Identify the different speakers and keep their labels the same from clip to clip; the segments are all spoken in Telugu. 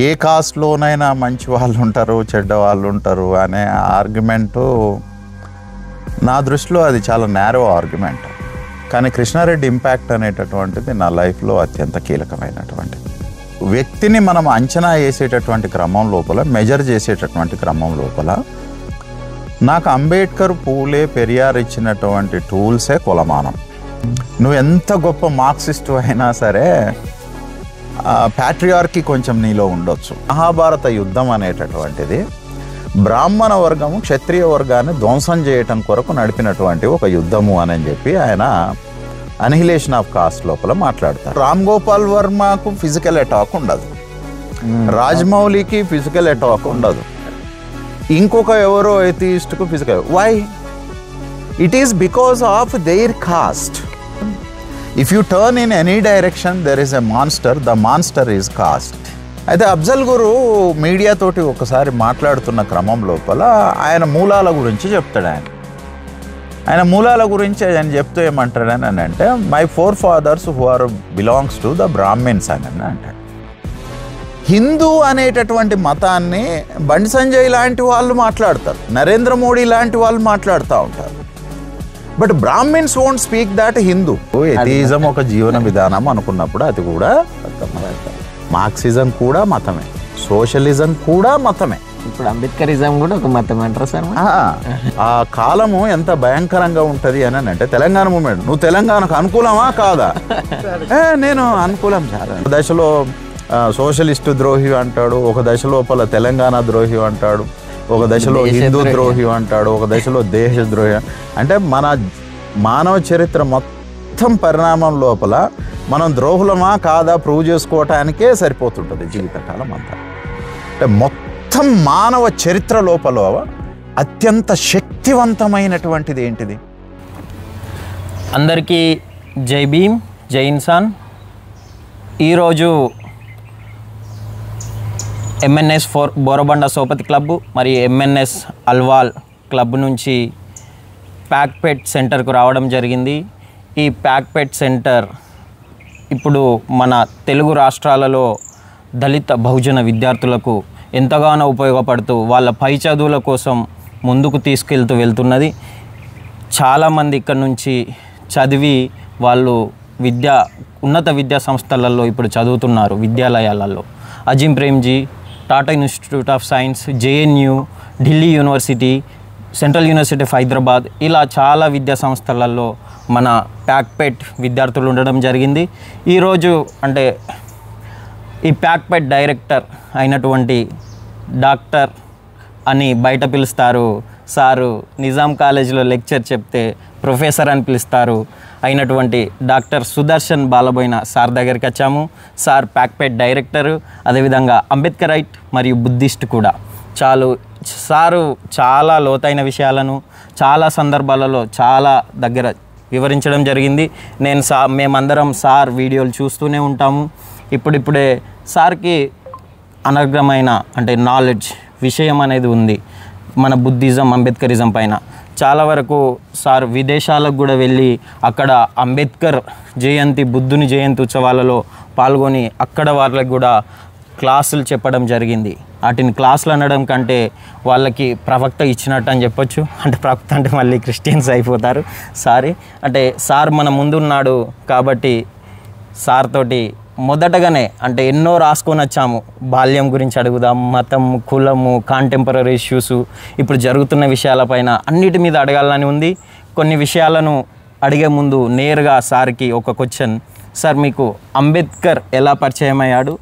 Speaker 1: ఏ కాస్ట్లోనైనా మంచి వాళ్ళు ఉంటారు, చెడ్డ వాళ్ళు ఉంటారు అనే ఆర్గ్యుమెంటు నా దృష్టిలో అది చాలా నేరో ఆర్గ్యుమెంట్. కానీ కృష్ణారెడ్డి ఇంపాక్ట్ అనేటటువంటిది నా లైఫ్లో అత్యంత కీలకమైనటువంటిది. వ్యక్తిని మనం అంచనా వేసేటటువంటి క్రమం లోపల, మెజర్ చేసేటటువంటి క్రమం లోపల నాకు అంబేద్కర్, పూలే, పెరియార్ ఇచ్చినటువంటి టూల్సే కొలమానం. నువ్వు ఎంత గొప్ప మార్క్సిస్ట్ అయినా సరే ప్యాట్రియార్కి కొంచెం నీలో ఉండొచ్చు. మహాభారత యుద్ధం అనేటటువంటిది బ్రాహ్మణ వర్గము క్షత్రియ వర్గాన్ని ధ్వంసం చేయటం కొరకు నడిపినటువంటి ఒక యుద్ధము అని చెప్పి ఆయన అనిహిలేషన్ ఆఫ్ కాస్ట్ లోపల మాట్లాడతారు. రామ్ గోపాల్ వర్మకు ఫిజికల్ అటాక్ ఉండదు, రాజమౌళికి ఫిజికల్ అటాక్ ఉండదు, ఇంకొక ఎవరో ఎథియిస్ట్కు physical. Why? It is because of their caste. If you turn in any direction there is a monster, the monster is caste. అయితే అఫ్జల్ గురు మీడియాతోటి ఒకసారి మాట్లాడుతున్న క్రమం లోపల ఆయన మూలాల గురించి చెప్తాడు. ఆయన మూలాల గురించి ఆయన చెప్తూ ఏమంటాడని అని అంటే, my forefathers who are belongs to the Brahmins అని అంటాడు. హిందూ అనేటటువంటి మతాన్ని బండి సంజయ్ లాంటి వాళ్ళు మాట్లాడతారు, నరేంద్ర మోడీ లాంటి వాళ్ళు మాట్లాడుతూ ఉంటారు. But Brahmins won't speak that Hindu. Atheism ఒక జీవన విధానం అనుకున్నప్పుడు అది కూడా మార్క్సిజం కూడా మతమే, సోషలిజం కూడా మతమే.
Speaker 2: ఇప్పుడు అంబేద్కరిజం కూడా ఒక మతం అంటారు సార్.
Speaker 1: ఆ కాలము ఎంత భయంకరంగా ఉంటుంది అని అంటే, తెలంగాణ మూమెంట్, నువ్వు తెలంగాణకు అనుకూలమా కాదా? నేను అనుకూలం సార్. ఒక దశలో సోషలిస్టు ద్రోహి అంటాడు, ఒక దశ లోపల తెలంగాణ ద్రోహి అంటాడు, ఒక దశలో హిందూ ద్రోహి అంటాడు, ఒక దశలో దేశ ద్రోహి. అంటే మన మానవ చరిత్ర మొత్తం పరిణామం లోపల మనం ద్రోహులమా కాదా ప్రూవ్ చేసుకోవటానికే సరిపోతుంటుంది జీవితకాలం అంతా. అంటే మొత్తం మానవ చరిత్ర లోపల అత్యంత శక్తివంతమైనటువంటిది ఏంటిది?
Speaker 3: అందరికీ జై భీమ్, జై ఇన్సాన్. ఈరోజు ఎంఎన్ఎస్ బోరబండ సోపతి క్లబ్ మరియు ఎంఎన్ఎస్ అల్వాల్ క్లబ్ నుంచి ప్యాక్పెట్ సెంటర్కు రావడం జరిగింది. ఈ ప్యాక్పెట్ సెంటర్ ఇప్పుడు మన తెలుగు రాష్ట్రాలలో దళిత బహుజన విద్యార్థులకు ఎంతగానో ఉపయోగపడుతూ వాళ్ళ పై చదువుల కోసం ముందుకు వెళ్తున్నది. చాలామంది ఇక్కడ నుంచి చదివి వాళ్ళు ఉన్నత విద్యా సంస్థలలో ఇప్పుడు చదువుతున్నారు. విద్యాలయాలలో Azim Premji, Tata Institute of Science, JNU, Delhi University, Central University of Hyderabad, ఇలా చాలా విద్యా సంస్థలలో మన ప్యాక్పెట్ విద్యార్థులు ఉండడం జరిగింది. ఈరోజు అంటే ఈ ప్యాక్పెట్ డైరెక్టర్ అయినటువంటి డాక్టర్ అని బయట పిలుస్తారు సారు, నిజాం కాలేజీలో లెక్చర్ చెప్తే ప్రొఫెసర్ అని పిలుస్తారు అయినటువంటి డాక్టర్ సుదర్శన్ బాలబోయిన సార్ దగ్గరికి వచ్చాము. సార్ ప్యాక్పెట్ డైరెక్టరు, అదేవిధంగా అంబేద్కరైట్ మరియు బుద్ధిస్ట్ కూడా. సారు చాలా లోతైన విషయాలను చాలా సందర్భాలలో చాలా దగ్గర వివరించడం జరిగింది. మేమందరం సార్ వీడియోలు చూస్తూనే ఉంటాము. ఇప్పుడిప్పుడే సార్కి అనర్గమైన అంటే నాలెడ్జ్ విషయం అనేది ఉంది మన బుద్ధిజం, అంబేద్కరిజం పైన. చాలా వరకు సార్ విదేశాలకు కూడా వెళ్ళి అక్కడ అంబేద్కర్ జయంతి, బుద్ధుని జయంతి ఉత్సవాలలో పాల్గొని అక్కడ వాళ్ళకి కూడా క్లాసులు చెప్పడం జరిగింది. వాటిని క్లాసులు అనడం కంటే వాళ్ళకి ప్రవక్త ఇచ్చినట్టు అని చెప్పొచ్చు. అంటే ప్రవక్త అంటే మళ్ళీ క్రిస్టియన్స్ అయిపోతారు. అంటే సార్ మన ముందున్నాడు కాబట్టి సార్ తోటి మొదటగానే అంటే ఎన్నో రాసుకొని వచ్చాము. బాల్యం గురించి అడుగుదాం, మతం, కులము, కాంటెంపరీ ఇష్యూస్, ఇప్పుడు జరుగుతున్న విషయాలపైన అన్నిటి మీద అడగాలని ఉంది. కొన్ని విషయాలను అడిగే ముందు నేరుగా సార్కి ఒక క్వశ్చన్. సార్, మీకు అంబేద్కర్ ఎలా పరిచయం అయ్యాడు?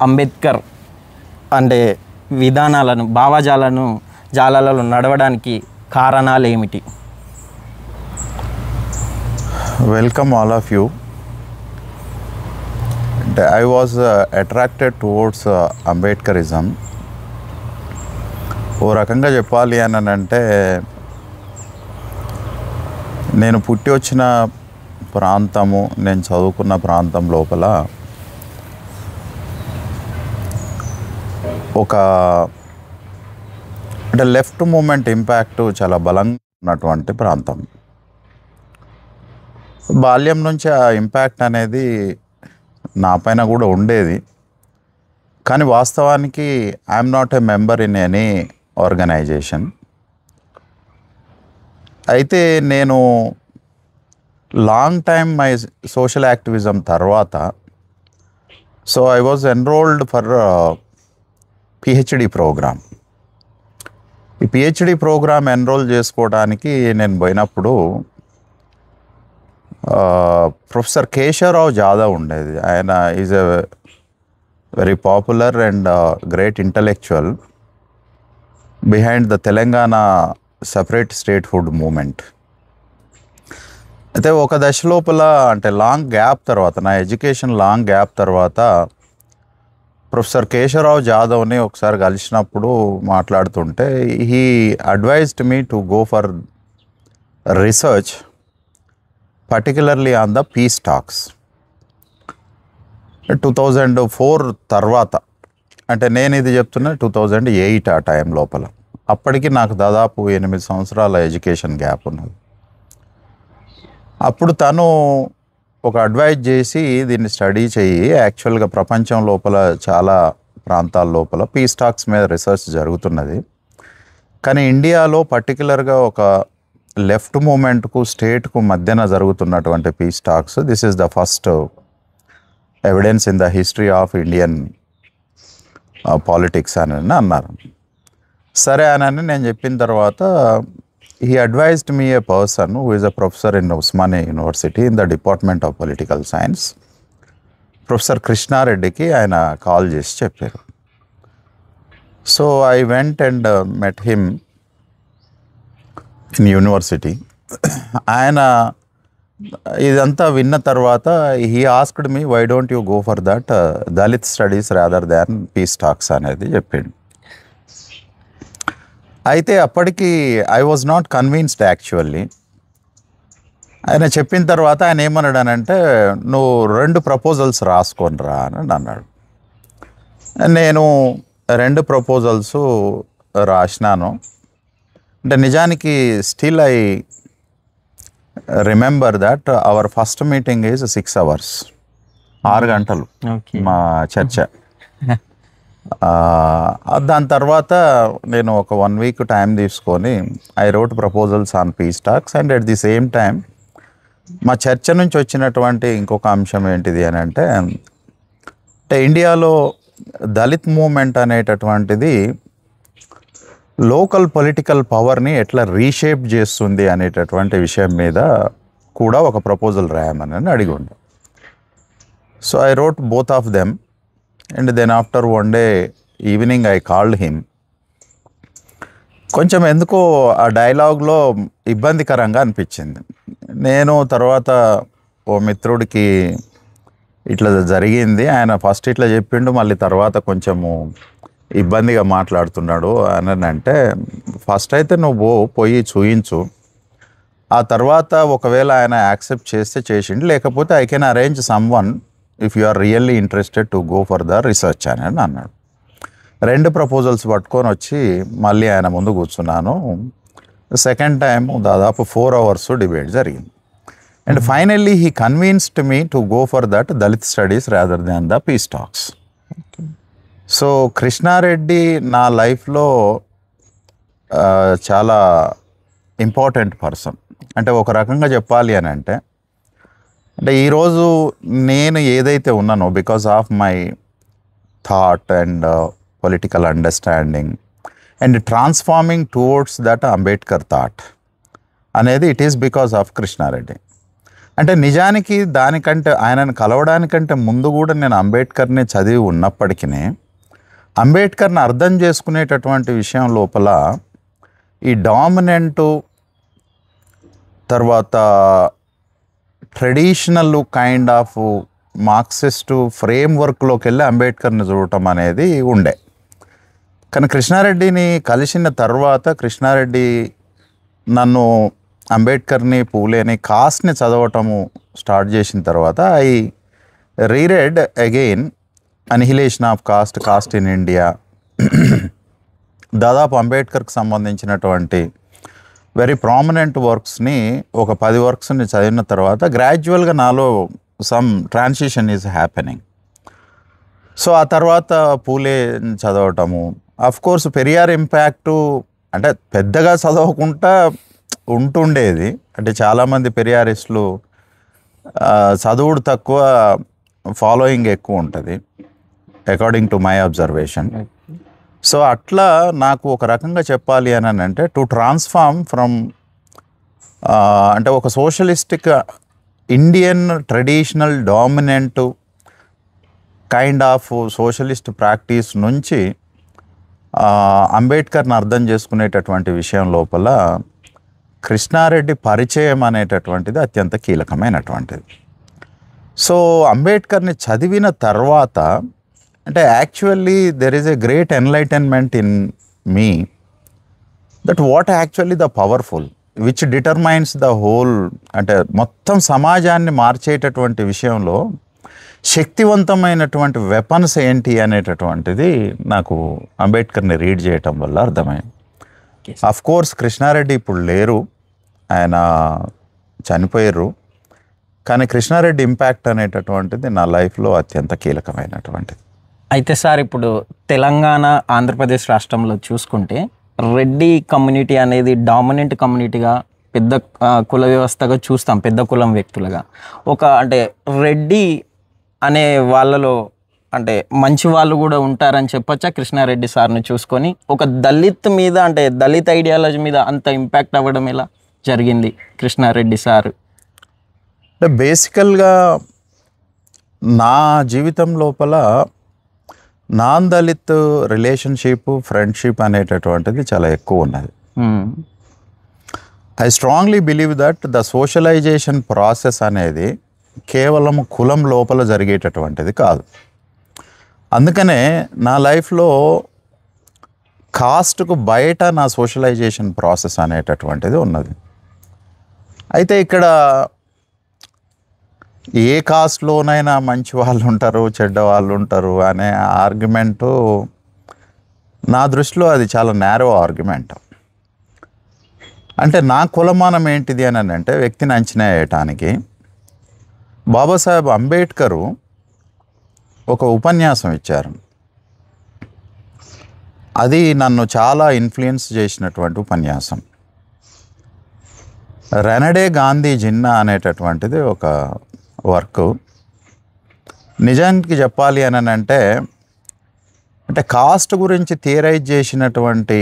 Speaker 3: అంబేద్కర్ అంటే విధానాలను, జాలాలలో నడవడానికి కారణాలు ఏమిటి?
Speaker 1: Welcome all of you. I was attracted towards Ambedkarism. ఓ రకంగా చెప్పాలి అని అంటే, నేను పుట్టి వచ్చిన ప్రాంతము, నేను చదువుకున్న ప్రాంతం లోపల అంటే లెఫ్ట్ మూమెంట్ ఇంపాక్ట్ చాలా బలంగా ఉన్నటువంటి ప్రాంతం. బాల్యం నుంచి ఆ ఇంపాక్ట్ అనేది నా పైన కూడా ఉండేది. కానీ వాస్తవానికి I'm not a member in any organization. అయితే నేను long time my social activism తర్వాత so I was enrolled for PhD programme. ఈ పిహెచ్డి ప్రోగ్రామ్ ఎన్రోల్ చేసుకోవడానికి నేను పోయినప్పుడు ప్రొఫెసర్ కేశవరావు జాదవ్ ఉండేది. ఆయన is a very popular and great intellectual behind the Telangana separate statehood movement. అయితే ఒక దశ లోపల అంటే లాంగ్ గ్యాప్ తర్వాత, నా ఎడ్యుకేషన్ లాంగ్ గ్యాప్ తర్వాత ప్రొఫెసర్ కేశవరావు జాదవ్ని ఒకసారి కలిసినప్పుడు మాట్లాడుతుంటే he advised me to go for research particularly on the peace talks. 2004 తర్వాత, అంటే నేను ఇది చెప్తున్నా 2008 ఆ టైం లోపల. అప్పటికి నాకు దాదాపు 8 సంవత్సరాల ఎడ్యుకేషన్ గ్యాప్ ఉన్నది. అప్పుడు తను ఒక అడ్వైజ్ చేసి దీన్ని స్టడీ చెయ్యి, యాక్చువల్గా ప్రపంచం లోపల చాలా ప్రాంతాల లోపల పీస్ టాక్స్ మీద రీసెర్చ్ జరుగుతున్నది, కానీ ఇండియాలో పర్టికులర్గా ఒక లెఫ్ట్ మూమెంట్కు స్టేట్కు మధ్యన జరుగుతున్నటువంటి piece talks, this is the first evidence in the history of Indian politics అని అన్నారు. సరే అని నేను చెప్పిన తర్వాత he advised me a person who is a professor in Usmania University in the Department of Political Science, professor కృష్ణారెడ్డికి ఆయన కాల్ చేసి చెప్పారు. So I went and met him in university. ఆయన ఇదంతా విన్న తర్వాత he asked me why don't you go for that Dalit studies rather than peace talks అనేది చెప్పిండు. అయితే అప్పటికి I was not convinced actually. ఆయన చెప్పిన తర్వాత ఆయన ఏమన్నాడనంటే, నువ్వు 2 ప్రపోజల్స్ రాసుకొనిరా అని అన్నాడు. నేను 2 ప్రపోజల్స్ రాసినాను. అంటే నిజానికి still I remember that hour first meeting is 6 hours, 6 గంటలు మా చర్చ. దాని తర్వాత నేను ఒక 1 week టైం తీసుకొని I wrote proposals on piece talks. And at the same time మా చర్చ నుంచి వచ్చినటువంటి ఇంకొక అంశం ఏంటిది అని అంటే ఇండియాలో దళిత్ మూమెంట్ అనేటటువంటిది లోకల్ పొలిటికల్ పవర్ని ఎట్లా రీషేప్ చేస్తుంది అనేటటువంటి విషయం మీద కూడా ఒక ప్రపోజల్ రాయమని అడిగి ఉండే. So I wrote both of them. And then after one day evening I called him. కొంచెం ఎందుకో ఆ డైలాగ్లో ఇబ్బందికరంగా అనిపించింది. నేను తర్వాత ఓ మిత్రుడికి ఇట్లా జరిగింది, ఆయన ఫస్ట్ ఇట్లా చెప్పిండు, మళ్ళీ తర్వాత కొంచెము ఇబ్బందిగా మాట్లాడుతున్నాడు అని అంటే, ఫస్ట్ అయితే నువ్వు పోయి చూయించు, ఆ తర్వాత ఒకవేళ ఆయన యాక్సెప్ట్ చేస్తే చేసిండు, లేకపోతే I can arrange someone if you are really interested to go for the research అని అన్నాడు. 2 ప్రపోజల్స్ పట్టుకొని వచ్చి మళ్ళీ ఆయన ముందు కూర్చున్నాను. సెకండ్ టైం దాదాపు 4 hours డిబేట్ జరిగింది. And finally he convinced me to go for that Dalit studies rather than the peace talks. So Krishna Reddy నా లైఫ్లో చాలా ఇంపార్టెంట్ పర్సన్. అంటే ఒక రకంగా చెప్పాలి అని అంటే ఈరోజు నేను ఏదైతే ఉన్నానో because of my thought and political understanding and transforming towards that Ambedkar thought అనేది it is because of Krishnareddy. అంటే నిజానికి దానికంటే ఆయనను కలవడానికంటే ముందు కూడా నేను అంబేద్కర్ని చదివి ఉన్నప్పటికీ అంబేద్కర్ని అర్థం చేసుకునేటటువంటి విషయం లోపల ఈ డామినెంటు తర్వాత ట్రెడిషనల్ కైండ్ ఆఫ్ మార్క్సిస్టు ఫ్రేమ్వర్క్లోకి వెళ్ళి అంబేద్కర్ని చూడటం అనేది ఉండే. కానీ కృష్ణారెడ్డిని కలిసిన తర్వాత కృష్ణారెడ్డి నన్ను అంబేద్కర్ని, పూలేని, కాస్ట్ని చదవటము స్టార్ట్ చేసిన తర్వాత I reread again annihilation of caste, caste in India, దాదాపు అంబేద్కర్కి సంబంధించినటువంటి వెరీ ప్రామినెంట్ వర్క్స్ని ఒక 10 వర్క్స్ని చదివిన తర్వాత గ్రాడ్యువల్గా నాలో some transition is happening. So ఆ తర్వాత పూలే చదవటము. అఫ్ కోర్స్ పెరియార్ ఇంపాక్టు అంటే పెద్దగా చదవకుండా ఉంటుండేది. అంటే చాలామంది పెరియారిస్టులు చదువుడు తక్కువ, ఫాలోయింగ్ ఎక్కువ ఉంటుంది according to my observation. So అట్లా నాకు ఒక రకంగా చెప్పాలి అని అంటే టు ట్రాన్స్ఫార్మ్ ఫ్రమ్ అంటే ఒక socialistic Indian traditional dominant kind of socialist practice నుంచి అంబేద్కర్ని అర్థం చేసుకునేటటువంటి విషయం లోపల కృష్ణారెడ్డి పరిచయం అనేటటువంటిది అత్యంత కీలకమైనటువంటిది. సో అంబేద్కర్ని చదివిన తర్వాత అంటే actually there is a great enlightenment in me that what actually the powerful which determines the whole, అంటే మొత్తం సమాజాన్ని మార్చేటటువంటి విషయంలో శక్తివంతమైనటువంటి వెపన్స్ ఏంటి అనేటటువంటిది నాకు అంబేద్కర్ని రీడ్ చేయటం వల్ల అర్థమైంది. అఫ్ కోర్స్ కృష్ణారెడ్డి ఇప్పుడు లేరు, ఆయన చనిపోయారు. కానీ కృష్ణారెడ్డి ఇంపాక్ట్ అనేటటువంటిది నా లైఫ్లో అత్యంత కీలకమైనటువంటిది.
Speaker 3: అయితే సార్ ఇప్పుడు తెలంగాణ ఆంధ్రప్రదేశ్ రాష్ట్రంలో చూసుకుంటే రెడ్డి కమ్యూనిటీ అనేది డామినెంట్ కమ్యూనిటీగా పెద్ద కుల వ్యవస్థగా చూస్తాం, పెద్ద కులం వ్యక్తులుగా. అంటే రెడ్డి అనే వాళ్ళలో అంటే మంచి వాళ్ళు కూడా ఉంటారని చెప్పొచ్చా కృష్ణారెడ్డి సార్ని చూసుకొని? ఒక దళిత్ మీద అంటే దళిత్ ఐడియాలజీ మీద అంత ఇంపాక్ట్ అవ్వడం ఎలా జరిగింది కృష్ణారెడ్డి సార్?
Speaker 1: అంటే బేసికల్గా నా జీవితం లోపల నాన్ దళిత్ రిలేషన్షిప్, ఫ్రెండ్షిప్ అనేటటువంటిది చాలా ఎక్కువ ఉన్నది. I strongly believe that the socialisation process అనేది కేవలం కులం లోపల జరిగేటటువంటిది కాదు. అందుకనే నా లైఫ్లో కాస్ట్కు బయట నా సోషలైజేషన్ ప్రాసెస్ అనేటటువంటిది ఉన్నది. అయితే ఇక్కడ ఏ కాస్ట్లోనైనా మంచి వాళ్ళు ఉంటారు, చెడ్డ వాళ్ళు ఉంటారు అనే ఆర్గ్యుమెంటు నా దృష్టిలో అది చాలా నేరో ఆర్గ్యుమెంట్. అంటే నా కులమానం ఏంటిది అని అంటే వ్యక్తిని అంచనా వేయటానికి బాబాసాహెబ్ అంబేద్కరు ఒక ఉపన్యాసం ఇచ్చారు. అది నన్ను చాలా ఇన్ఫ్లుయెన్స్ చేసినటువంటి ఉపన్యాసం. రెనడే గాంధీ జిన్నా అనేటటువంటిది ఒక వర్క్. నిజానికి చెప్పాలి అని అంటే కాస్ట్ గురించి థియరైజ్ చేసినటువంటి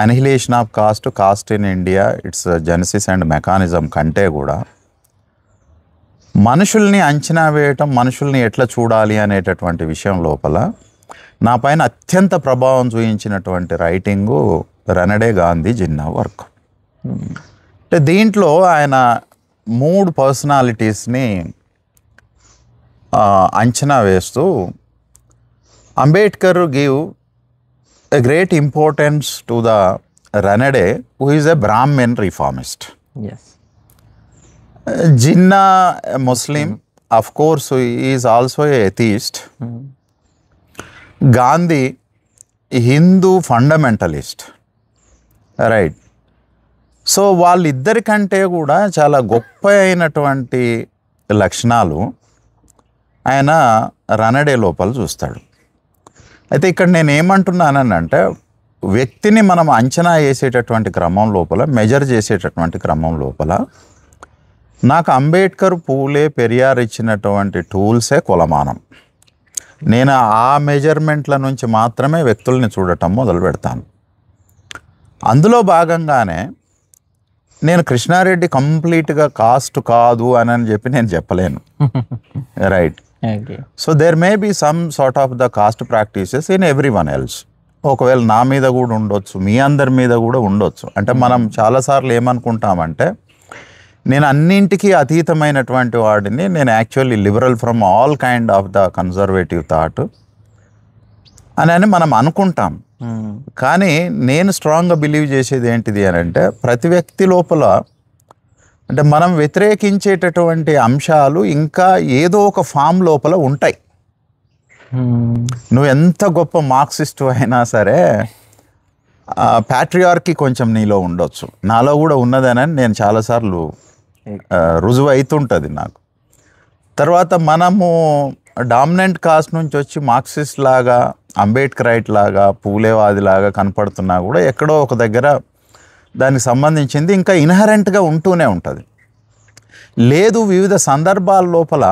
Speaker 1: annihilation of cost in India, it's Genesis and mechanism కంటే కూడా మనుషుల్ని అంచనా వేయటం, మనుషుల్ని ఎట్లా చూడాలి అనేటటువంటి విషయం లోపల నా పైన అత్యంత ప్రభావం చూపించినటువంటి రైటింగు రెనడే గాంధీ జిన్నా వర్క్. అంటే దీంట్లో ఆయన 3 పర్సనాలిటీస్ని అంచనా వేస్తూ Ambedkar give a great importance to the Ranade who is a Brahmin reformist. Jinnah Muslim, of course he is also a atheist. Gandhi Hindu fundamentalist, right. So వాళ్ళిద్దరికంటే కూడా చాలా గొప్ప అయినటువంటి లక్షణాలు ఆయన రనడే లోపల చూస్తాడు. అయితే ఇక్కడ నేను ఏమంటున్నానంటే వ్యక్తిని మనం అంచనా వేసేటటువంటి క్రమం లోపల, మెజర్ చేసేటటువంటి క్రమం లోపల నాకు అంబేద్కర్, పూలే, పెరియార్ ఇచ్చినటువంటి టూల్సే కొలమానం. నేను ఆ మెజర్మెంట్ల నుంచి మాత్రమే వ్యక్తుల్ని చూడటం మొదలు పెడతాను. అందులో భాగంగానే నేను కృష్ణారెడ్డి కంప్లీట్గా కాస్ట్ కాదు అని చెప్పి నేను చెప్పలేను, right. So there may be some sort of the caste practices in everyone else. ఒకవేళ నా మీద కూడా ఉండొచ్చు, మీ అందరి మీద కూడా ఉండొచ్చు. అంటే మనం చాలాసార్లు ఏమనుకుంటామంటే నేను అన్నింటికీ అతీతమైనటువంటి వాడిని, నేను actually liberal from all kind of the conservative thought అని మనం అనుకుంటాం. కానీ నేను స్ట్రాంగ్గా బిలీవ్ చేసేది ఏంటిది అని అంటే ప్రతి వ్యక్తి లోపల అంటే మనం వ్యతిరేకించేటటువంటి అంశాలు ఇంకా ఏదో ఒక ఫామ్ లోపల ఉంటాయి. నువ్వు ఎంత గొప్ప మార్క్సిస్ట్ అయినా సరే ప్యాట్రియార్కీ కొంచెం నీలో ఉండొచ్చు, నాలో కూడా ఉన్నదని నేను చాలాసార్లు రుజువు అవుతుంటుంది నాకు. తర్వాత మనము డామినెంట్ కాస్ట్ నుంచి వచ్చి మార్క్సిస్ట్ లాగా, అంబేద్కరైట్ లాగా, పూలేవాది లాగా కనపడుతున్నా కూడా ఎక్కడో ఒక దగ్గర దానికి సంబంధించింది ఇంకా ఇన్హరెంట్గా ఉంటూనే ఉంటుంది. లేదు, వివిధ సందర్భాల లోపల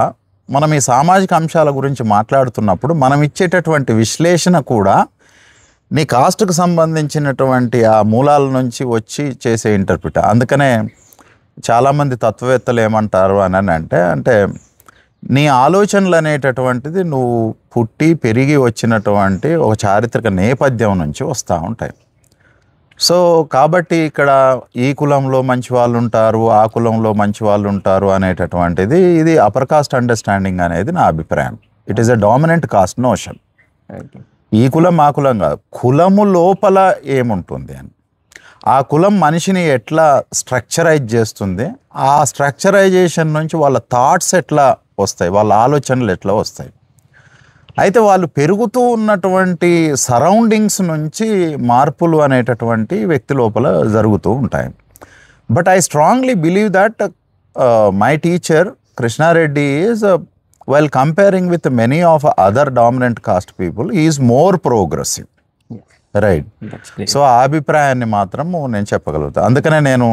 Speaker 1: మనం ఈ సామాజిక అంశాల గురించి మాట్లాడుతున్నప్పుడు మనం ఇచ్చేటటువంటి విశ్లేషణ కూడా నీ కాస్ట్కు సంబంధించినటువంటి ఆ మూలాల నుంచి వచ్చి చేసే ఇంటర్ప్రిట్. అందుకనే చాలామంది తత్వవేత్తలు ఏమంటారు అని అంటే నీ ఆలోచనలు అనేటటువంటిది నువ్వు పుట్టి పెరిగి వచ్చినటువంటి ఒక చారిత్రక నేపథ్యం నుంచి వస్తూ ఉంటాయి. సో కాబట్టి ఇక్కడ ఈ కులంలో మంచి వాళ్ళు ఉంటారు, ఆ కులంలో మంచి వాళ్ళు ఉంటారు అనేటటువంటిది ఇది అప్పర్ కాస్ట్ అండర్స్టాండింగ్ అనేది నా అభిప్రాయం. It is a dominant cost notion. ఈ కులం ఆ కులం కాదు, కులము లోపల ఏముంటుంది అని, ఆ కులం మనిషిని ఎట్లా స్ట్రక్చరైజ్ చేస్తుంది, ఆ స్ట్రక్చరైజేషన్ నుంచి వాళ్ళ థాట్స్ ఎట్లా వస్తాయి, వాళ్ళ ఆలోచనలు ఎట్లా వస్తాయి. అయితే వాళ్ళు పెరుగుతూ ఉన్నటువంటి సరౌండింగ్స్ నుంచి మార్పులు అనేటటువంటి వ్యక్తి లోపల జరుగుతూ ఉంటాయి. But I strongly believe that my teacher Krishna Reddy is while comparing with many of other dominant caste people, he is more progressive. Right. So ఆ అభిప్రాయాన్ని మాత్రం నేను చెప్పగలుగుతాను. అందుకనే నేను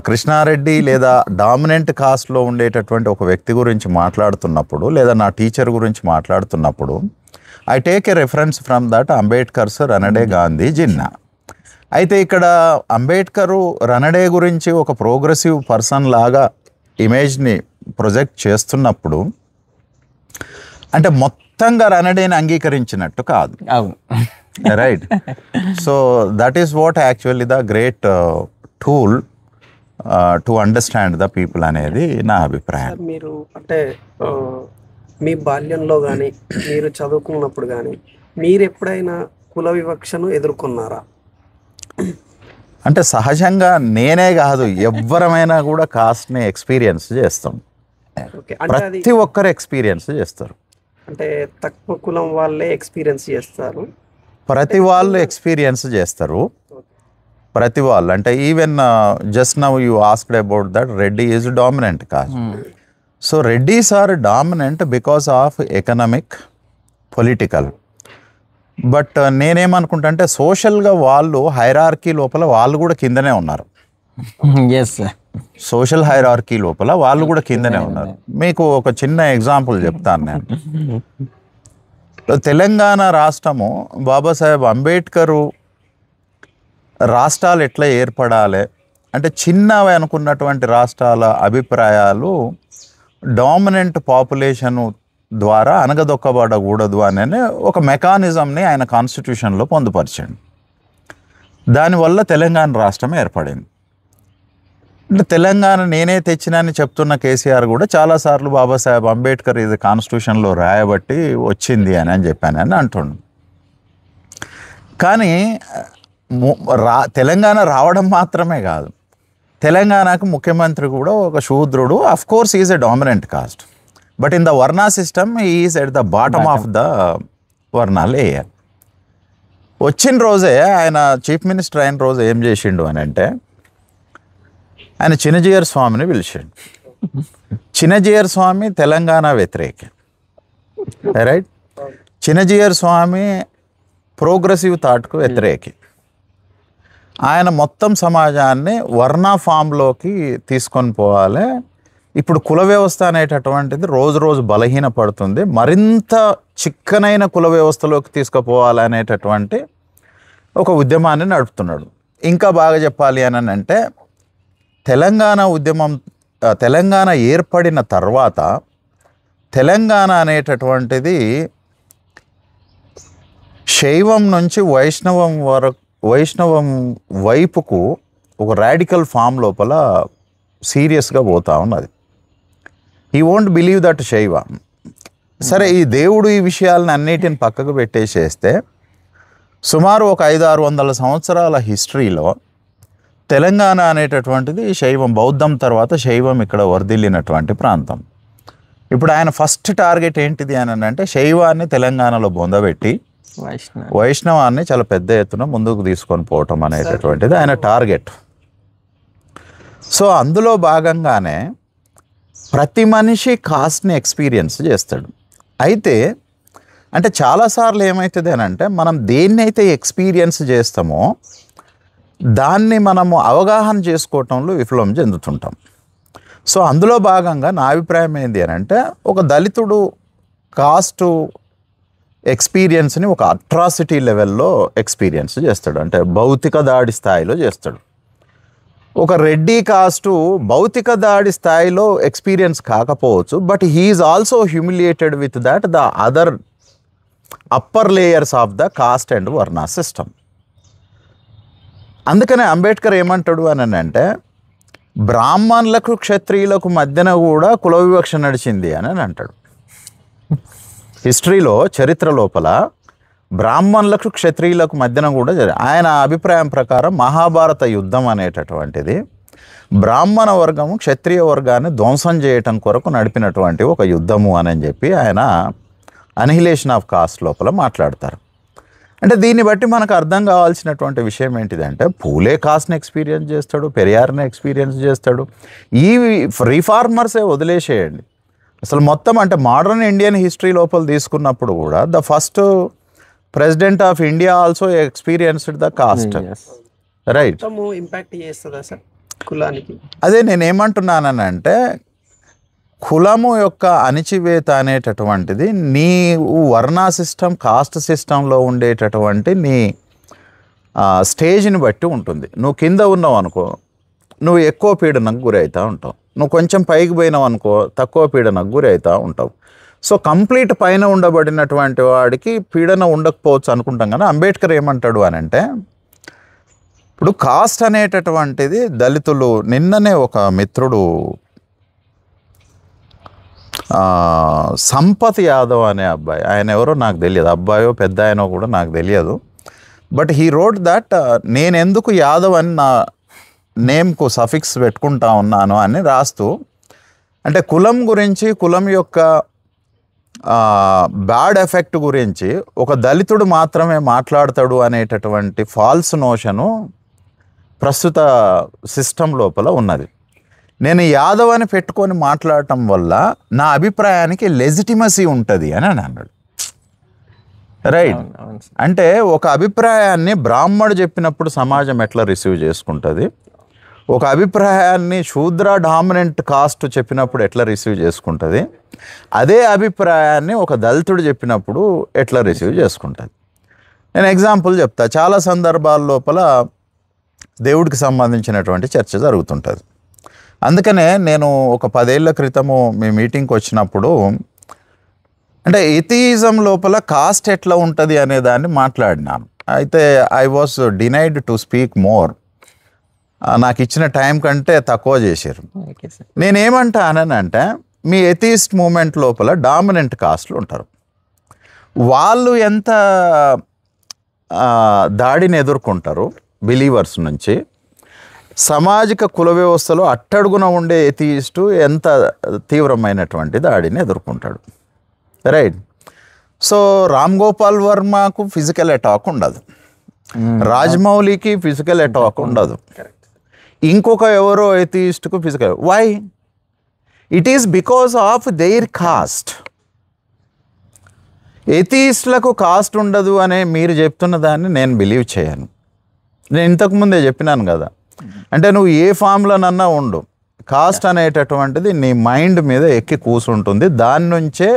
Speaker 1: కృష్ణారెడ్డి లేదా డామినెంట్ కాస్ట్లో ఉండేటటువంటి ఒక వ్యక్తి గురించి మాట్లాడుతున్నప్పుడు, లేదా నా టీచర్ గురించి మాట్లాడుతున్నప్పుడు, I take a reference from that Ambedkar's, Ranade, Gandhi, Jinnah. అయితే ఇక్కడ అంబేద్కరు రనడే గురించి ఒక ప్రోగ్రెసివ్ పర్సన్ లాగా ఇమేజ్ని ప్రొజెక్ట్ చేస్తున్నప్పుడు అంటే మొత్తంగా రనడేని అంగీకరించినట్టు కాదు. Right. So that is what actually the great tool to understand the people అనేది నా అభిప్రాయం.
Speaker 4: మీరు అంటే మీ బాల్యంలో కానీ మీరు చదువుకున్నప్పుడు కానీ మీరు ఎప్పుడైనా కుల వివక్షను ఎదుర్కొన్నారా?
Speaker 1: అంటే సహజంగా నేనే కాదు, ఎవ్వరమైనా కూడా కాస్ట్ని ఎక్స్పీరియన్స్ చేస్తాం. ప్రతి ఒక్కరు ఎక్స్పీరియన్స్ చేస్తారు.
Speaker 4: అంటే తక్కువ కులం వాళ్ళే ఎక్స్పీరియన్స్ చేస్తారు.
Speaker 1: ప్రతి వాళ్ళు ఎక్స్పీరియన్స్ చేస్తారు. ప్రతి వాళ్ళు అంటే even just now you asked about that Reddy is dominant caste. So Reddys are dominant because of economic, political. But నేనేమనుకుంటా అంటే సోషల్గా వాళ్ళు హైరార్కీ లోపల వాళ్ళు కూడా కిందనే ఉన్నారు. సోషల్ హైరార్కీ లోపల వాళ్ళు కూడా కిందనే ఉన్నారు. మీకు ఒక చిన్న ఎగ్జాంపుల్ చెప్తాను నేను. తెలంగాణ రాష్ట్రము బాబాసాహెబ్ అంబేద్కరు రాష్ట్రాలు ఎట్లా ఏర్పడాలి అంటే చిన్నవి అనుకున్నటువంటి రాష్ట్రాల అభిప్రాయాలు డామినెంట్ పాపులేషను ద్వారా అనగదొక్కబడకూడదు అనే ఒక మెకానిజంని ఆయన కాన్స్టిట్యూషన్లో పొందుపరిచాడు. దానివల్ల తెలంగాణ రాష్ట్రం ఏర్పడింది. అంటే తెలంగాణ నేనే తెచ్చినని చెప్తున్న కేసీఆర్ కూడా చాలాసార్లు బాబాసాహెబ్ అంబేద్కర్ ఇది కాన్స్టిట్యూషన్లో రాయబట్టి వచ్చింది అని చెప్పానని అంటుండు. కానీ తెలంగాణ రావడం మాత్రమే కాదు, తెలంగాణకు ముఖ్యమంత్రి కూడా ఒక శూద్రుడు. Of course is a dominant caste, but in the varna system is at the bottom of the varna layer. వచ్చిన రోజే ఆయన చీఫ్ మినిస్టర్ అయిన రోజు ఏం చేసిండు అని అంటే ఆయన చినజీయర్ స్వామిని పిలిచాడు. చినజీయర్ స్వామి తెలంగాణ వ్యతిరేకి, రైట్. చినజీయర్ స్వామి ప్రోగ్రెసివ్ థాట్కు వ్యతిరేకి. ఆయన మొత్తం సమాజాన్ని వర్ణా ఫామ్లోకి తీసుకొని పోవాలి. ఇప్పుడు కుల వ్యవస్థ అనేటటువంటిది రోజు రోజు బలహీనపడుతుంది, మరింత చిక్కనైన కుల వ్యవస్థలోకి తీసుకుపోవాలి అనేటటువంటి ఒక ఉద్యమాన్ని నడుపుతున్నాడు. ఇంకా బాగా చెప్పాలి అని అంటే తెలంగాణ ఉద్యమం, తెలంగాణ ఏర్పడిన తర్వాత తెలంగాణ అనేటటువంటిది శైవం నుంచి వైష్ణవం వైపుకు ఒక రాడికల్ ఫామ్ లోపల సీరియస్గా పోతా ఉన్నది. ఈ వోంట్ బిలీవ్ దట్ శైవ. సరే, ఈ దేవుడు ఈ విషయాలను అన్నిటిని పక్కకు పెట్టేసేస్తే సుమారు ఒక 500-600 సంవత్సరాల హిస్టరీలో తెలంగాణ అనేటటువంటిది శైవం, బౌద్ధం తర్వాత శైవం ఇక్కడ వర్ధిల్లినటువంటి ప్రాంతం. ఇప్పుడు ఆయన ఫస్ట్ టార్గెట్ ఏంటిది అని అంటే శైవాన్ని తెలంగాణలో బొందబెట్టి వైష్ణవాన్ని చాలా పెద్ద ఎత్తున ముందుకు తీసుకొని పోవటం అనేటటువంటిది ఆయన టార్గెట్. సో అందులో భాగంగానే ప్రతి మనిషి కాస్ట్ని ఎక్స్పీరియన్స్ చేస్తాడు. అయితే అంటే చాలాసార్లు ఏమవుతుంది అని అంటే మనం దేన్నైతే ఎక్స్పీరియన్స్ చేస్తామో దాన్ని మనము అవగాహన చేసుకోవటంలో విఫలం చెందుతుంటాం. సో అందులో భాగంగా నా అభిప్రాయం ఏంటి అని అంటే ఒక దళితుడు కాస్ట్ ఎక్స్పీరియన్స్ని ఒక అట్రాసిటీ లెవెల్లో ఎక్స్పీరియన్స్ చేస్తాడు, అంటే భౌతిక దాడి స్థాయిలో చేస్తాడు. ఒక రెడ్డి కాస్టు భౌతిక దాడి స్థాయిలో ఎక్స్పీరియన్స్ కాకపోవచ్చు, but he's also humiliated with that the other upper layers of the caste and varna system. అందుకనే అంబేద్కర్ ఏమంటాడు అని అంటే బ్రాహ్మణులకు క్షత్రియులకు మధ్యన కూడా కుల వివక్ష నడిచింది అని అంటాడు. హిస్టరీలో చరిత్ర లోపల బ్రాహ్మణులకు క్షత్రియులకు మధ్యన కూడా ఆయన అభిప్రాయం ప్రకారం మహాభారత యుద్ధం అనేటటువంటిది బ్రాహ్మణ వర్గము క్షత్రియ వర్గాన్ని ధ్వంసం చేయటం కొరకు నడిపినటువంటి ఒక యుద్ధము అని చెప్పి ఆయన అనిహిలేషన్ ఆఫ్ కాస్ట్ లోపల మాట్లాడతారు. అంటే దీన్ని బట్టి మనకు అర్థం కావాల్సినటువంటి విషయం ఏంటిదంటే పూలే కాస్ట్ని ఎక్స్పీరియన్స్ చేస్తాడు, పెరియార్ని ఎక్స్పీరియన్స్ చేస్తాడు. ఈ రిఫార్మర్సే వదిలేసేయండి అసలు మొత్తం. అంటే మోడర్న్ ఇండియన్ హిస్టరీ లోపల తీసుకున్నప్పుడు కూడా the first president of India also experienced the cost, right?
Speaker 4: Impact చేస్తుందా సార్ కులానికి?
Speaker 1: అదే నేను ఏమంటున్నానంటే కులము యొక్క అణిచివేత అనేటటువంటిది నీ వర్ణ సిస్టమ్ కాస్ట్ సిస్టంలో ఉండేటటువంటి నీ స్టేజ్ని బట్టి ఉంటుంది. నువ్వు కింద ఉన్నావు అనుకో నువ్వు ఎక్కువ పీడనకు గురవుతూ ఉంటావు, నువ్వు కొంచెం పైకి పోయినావు అనుకో తక్కువ పీడనకు గురవుతూ ఉంటావు. సో కంప్లీట్ పైన ఉండబడినటువంటి వాడికి పీడన ఉండకపోవచ్చు అనుకుంటాం. కానీ అంబేద్కర్ ఏమంటాడు అని అంటే ఇప్పుడు కాస్ట్ అనేటటువంటిది దళితులు, నిన్ననే ఒక మిత్రుడు సంపత్ యాదవ్ అనే అబ్బాయి, ఆయన ఎవరో నాకు తెలియదు, అబ్బాయో పెద్ద ఆయనో కూడా నాకు తెలియదు, బట్ హీ రోట్ దట్ నేను ఎందుకు యాదవ్ అని నా నేమ్కు సఫిక్స్ పెట్టుకుంటా ఉన్నాను అని రాస్తూ, అంటే కులం గురించి కులం యొక్క బ్యాడ్ ఎఫెక్ట్ గురించి ఒక దళితుడు మాత్రమే మాట్లాడతాడు అనేటటువంటి ఫాల్స్ నోషను ప్రస్తుత సిస్టమ్ లోపల ఉన్నది. నేను యాదవ్ అని పెట్టుకొని మాట్లాడటం వల్ల నా అభిప్రాయానికి లెజిటిమసీ ఉంటుంది అని అన్నాడు, రైట్? అంటే ఒక అభిప్రాయాన్ని బ్రాహ్మడు చెప్పినప్పుడు సమాజం ఎట్లా రిసీవ్ చేసుకుంటుంది, ఒక అభిప్రాయాన్ని శూద్ర డామినెంట్ కాస్ట్ చెప్పినప్పుడు ఎట్లా రిసీవ్ చేసుకుంటుంది, అదే అభిప్రాయాన్ని ఒక దళితుడు చెప్పినప్పుడు ఎట్లా రిసీవ్ చేసుకుంటుంది. నేను ఎగ్జాంపుల్ చెప్తా. చాలా సందర్భాల లోపల దేవుడికి సంబంధించినటువంటి చర్చ జరుగుతుంటుంది. అందుకనే నేను ఒక 10 ఏళ్ల క్రితము మీ మీటింగ్కి వచ్చినప్పుడు అంటే ఎథియిజం లోపల కాస్ట్ ఎట్లా ఉంటుంది అనే దాన్ని మాట్లాడినాను. అయితే I was denied to speak more. నాకు ఇచ్చిన టైం కంటే తక్కువ చేశారు. నేనేమంటానంటే మీ ఎథియిస్ట్ మూమెంట్ లోపల డామినెంట్ కాస్ట్లు ఉంటారు, వాళ్ళు ఎంత దాడిని ఎదుర్కొంటారు బిలీవర్స్ నుంచి, సామాజిక కుల వ్యవస్థలో అట్టడుగున ఉండే ఎథియిస్టు ఎంత తీవ్రమైనటువంటి దాడిని ఎదుర్కొంటాడు, రైట్? సో రామ్ గోపాల్ వర్మకు ఫిజికల్ అటాక్ ఉండదు, రాజమౌళికి ఫిజికల్ అటాక్ ఉండదు, ఇంకొక ఎవరో ఎథియిస్ట్కు physical. Why? It is because of their caste. ఎథియిస్ట్లకు కాస్ట్ ఉండదు అనే మీరు చెప్తున్న దాన్ని నేను బిలీవ్ చేయను. నేను ఇంతకుముందే చెప్పినాను కదా, అంటే నువ్వు ఏ ఫామ్లోనన్నా ఉండు, కాస్ట్ అనేటటువంటిది నీ మైండ్ మీద ఎక్కి కూసుంటుంది. దాని నుంచే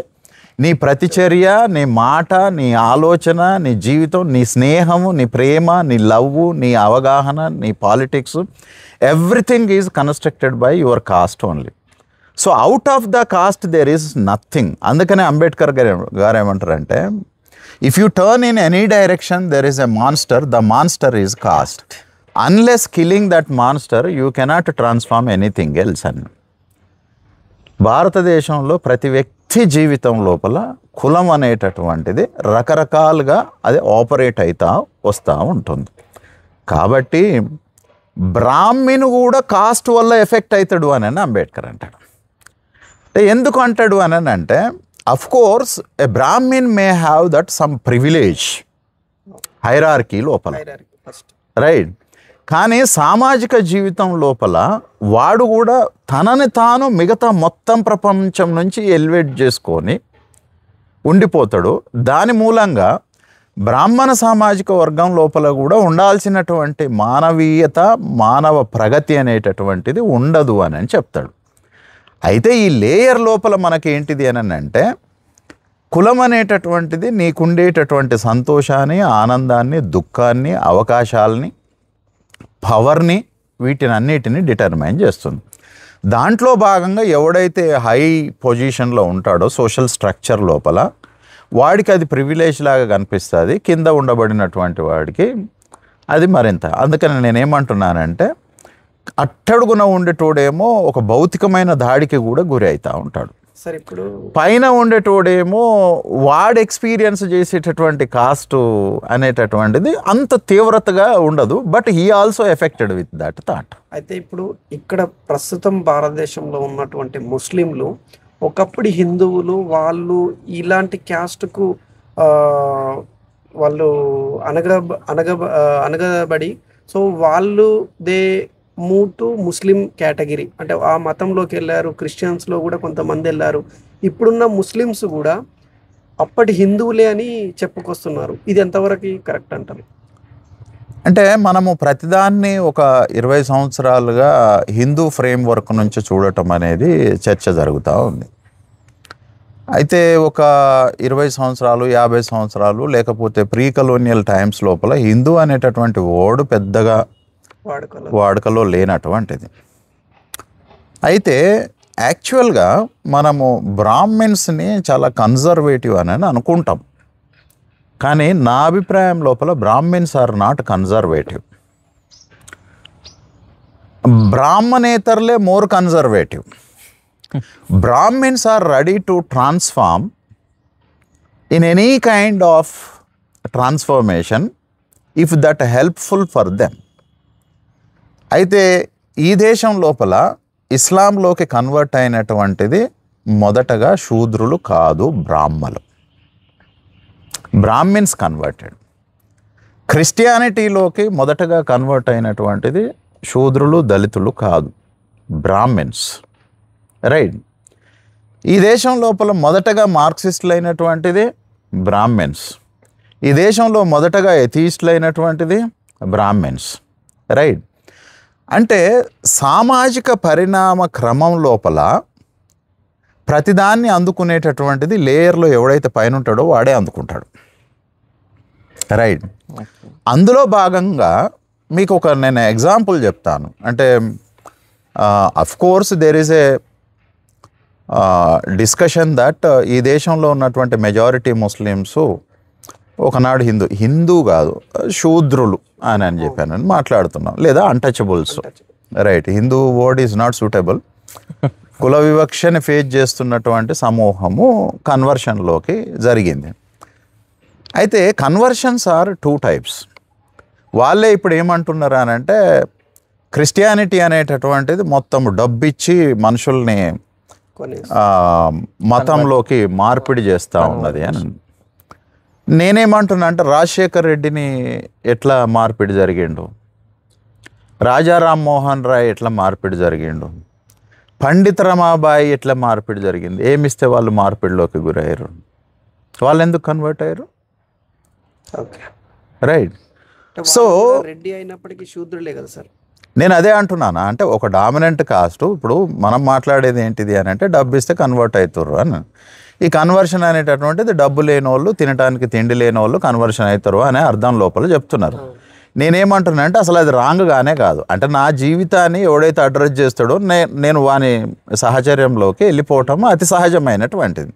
Speaker 1: నీ ప్రతిచర్య, నీ మాట, నీ ఆలోచన, నీ జీవితం, నీ స్నేహము, నీ ప్రేమ, నీ లవ్, నీ అవగాహన, నీ politics, everything is constructed by your cost only. So out of the cast their is nothing. అందుకనే అంబేద్కర్ గారు ఏమంటారంటే if you turn in any direction there is a monster, the monster is cost. Unless killing that monster you cannot transform anything else అని. భారతదేశంలో ప్రతి వ్యక్తి జీవితం లోపల కులం అనేటటువంటిది రకరకాలుగా అది ఆపరేట్ అవుతా వస్తూ ఉంటుంది. కాబట్టి బ్రాహ్మణు కూడా కాస్ట్ వల్ల ఎఫెక్ట్ అవుతాడు అని అంబేద్కర్ అంటాడు. అంటే ఎందుకు అంటాడు అని అంటే of course a Brahman may have that some privilege hierarchy లోపల, రైట్? కానీ సామాజిక జీవితం లోపల వాడు కూడా తనని తాను మిగతా మొత్తం ప్రపంచం నుంచి ఎలివేట్ చేసుకొని ఉండిపోతాడు. దాని మూలంగా బ్రాహ్మణ సామాజిక వర్గం లోపల కూడా ఉండాల్సినటువంటి మానవీయత, మానవ ప్రగతి అనేటటువంటిది ఉండదు అని చెప్తాడు. అయితే ఈ లేయర్ లోపల మనకేంటిది అని అంటే, కులం అనేటటువంటిది నీకుండేటటువంటి సంతోషాన్ని, ఆనందాన్ని, దుఃఖాన్ని, అవకాశాలని, పవర్ని, వీటినన్నిటిని డిటర్మైన్ చేస్తుంది. దాంట్లో భాగంగా ఎవడైతే హై పొజిషన్లో ఉంటాడో సోషల్ స్ట్రక్చర్ లోపల, వాడికి అది ప్రివిలేజ్ లాగా కనిపిస్తుంది, కింద ఉండబడినటువంటి వాడికి అది మరింత. అందుకని నేనేమంటున్నానంటే, అట్టడుగున ఉండేటోడేమో ఒక భౌతికమైన దాడికి కూడా గురి అవుతూ ఉంటాడు.
Speaker 4: సార్ ఇప్పుడు
Speaker 1: పైన ఉండేటోడేమో వాడు ఎక్స్పీరియన్స్ చేసేటటువంటి కాస్ట్ అనేటటువంటిది అంత తీవ్రతగా ఉండదు, but he also affected with that thought.
Speaker 4: అయితే ఇప్పుడు ఇక్కడ ప్రస్తుతం భారతదేశంలో ఉన్నటువంటి ముస్లింలు ఒకప్పుడు హిందువులు, వాళ్ళు ఇలాంటి క్యాస్ట్కు వాళ్ళు అనగబడి, సో వాళ్ళు they move to Muslim category, అంటే ఆ మతంలోకి వెళ్ళారు. క్రిస్టియన్స్లో కూడా కొంతమంది వెళ్ళారు. ఇప్పుడున్న ముస్లిమ్స్ కూడా అప్పటి హిందువులే అని చెప్పుకొస్తున్నారు. ఇది ఎంతవరకు కరెక్ట్ అంటారు?
Speaker 1: అంటే మనము ప్రతిదాన్ని ఒక 20 సంవత్సరాలుగా హిందూ ఫ్రేమ్వర్క్ నుంచి చూడటం అనేది చర్చ జరుగుతూ ఉంది. అయితే ఒక 20 సంవత్సరాలు, 50 సంవత్సరాలు, లేకపోతే ప్రీ కలోనియల్ టైమ్స్ లోపల హిందూ అనేటటువంటి వర్డ్ పెద్దగా వాడుకలో లేనటువంటిది. అయితే యాక్చువల్గా మనము బ్రాహ్మిన్స్ని చాలా కన్జర్వేటివ్ అని అనుకుంటాం, కానీ నా అభిప్రాయం లోపల బ్రాహ్మిన్స్ ఆర్ నాట్ కన్జర్వేటివ్. బ్రాహ్మణేతరులే more conservative. Brahmins are ready to transform in any kind of transformation if that helpful for them. అయితే ఈ దేశం లోపల ఇస్లాంలోకి కన్వర్ట్ అయినటువంటిది మొదటగా శూద్రులు కాదు, బ్రాహ్మలు. Brahmins converted. క్రిస్టియానిటీలోకి మొదటగా కన్వర్ట్ అయినటువంటిది శూద్రులు, దళితులు కాదు, బ్రాహ్మిన్స్. రైట్. ఈ దేశం లోపల మొదటగా మార్క్సిస్టులు అయినటువంటిది బ్రాహ్మిన్స్. ఈ దేశంలో మొదటగా ఎథీస్టులు అయినటువంటిది బ్రాహ్మిన్స్. రైట్. అంటే సామాజిక పరిణామ క్రమం లోపల ప్రతిదాన్ని అందుకునేటటువంటిది లేయర్లో ఎవడైతే పైన ఉంటాడో వాడే అందుకుంటాడు. రైట్. అందులో భాగంగా మీకు నేను ఎగ్జాంపుల్ చెప్తాను. అంటే of course there is a discussion that ఈ దేశంలో ఉన్నటువంటి మెజారిటీ ముస్లిమ్స్ ఒకనాడు హిందూ కాదు శూద్రులు అని చెప్పాను మాట్లాడుతున్నాం, లేదా untouchables. Right. Hindu word is not suitable. కుల వివక్షని ఫేస్ చేస్తున్నటువంటి సమూహము కన్వర్షన్లోకి జరిగింది. అయితే కన్వర్షన్స్ ఆర్ 2 types. వాళ్ళే ఇప్పుడు ఏమంటున్నారు అని అంటే, క్రిస్టియానిటీ అనేటటువంటిది మొత్తం డబ్బిచ్చి మనుషుల్ని మతంలోకి మార్పిడి చేస్తూ ఉన్నది అని. నేనేమంటున్నా అంటే, రాజశేఖర్ రెడ్డిని ఎట్లా మార్పిడి జరిగిండు, రాజా రామ్మోహన్ రాయ్ ఎట్లా మార్పిడి జరిగిండు, పండిత్ రమాబాయి ఎట్లా మార్పిడి జరిగింది, ఏమిస్తే వాళ్ళు మార్పిడిలోకి గురయ్యారు, వాళ్ళు ఎందుకు కన్వర్ట్ అయ్యారు? రైట్. సో
Speaker 4: రెడ్డి అయినప్పటికీ శూద్రులే కదా సార్.
Speaker 1: నేను అదే అంటున్నాను. అంటే ఒక డామినెంట్ కాస్ట్, ఇప్పుడు మనం మాట్లాడేది ఏంటిది అని అంటే, డబ్బు ఇస్తే కన్వర్ట్ అవుతారు అని. ఈ కన్వర్షన్ అనేటటువంటిది డబ్బు లేని వాళ్ళు, తినడానికి తిండి లేని వాళ్ళు కన్వర్షన్ అవుతారు అనే అర్థం లోపల చెప్తున్నారు. నేనేమంటున్నా అంటే, అసలు అది రాంగ్గానే కాదు. అంటే నా జీవితాన్ని ఎవడైతే అడ్రస్ చేస్తాడో నేను వాని సహచర్యంలోకి వెళ్ళిపోవటం అతి సహజమైనటువంటిది.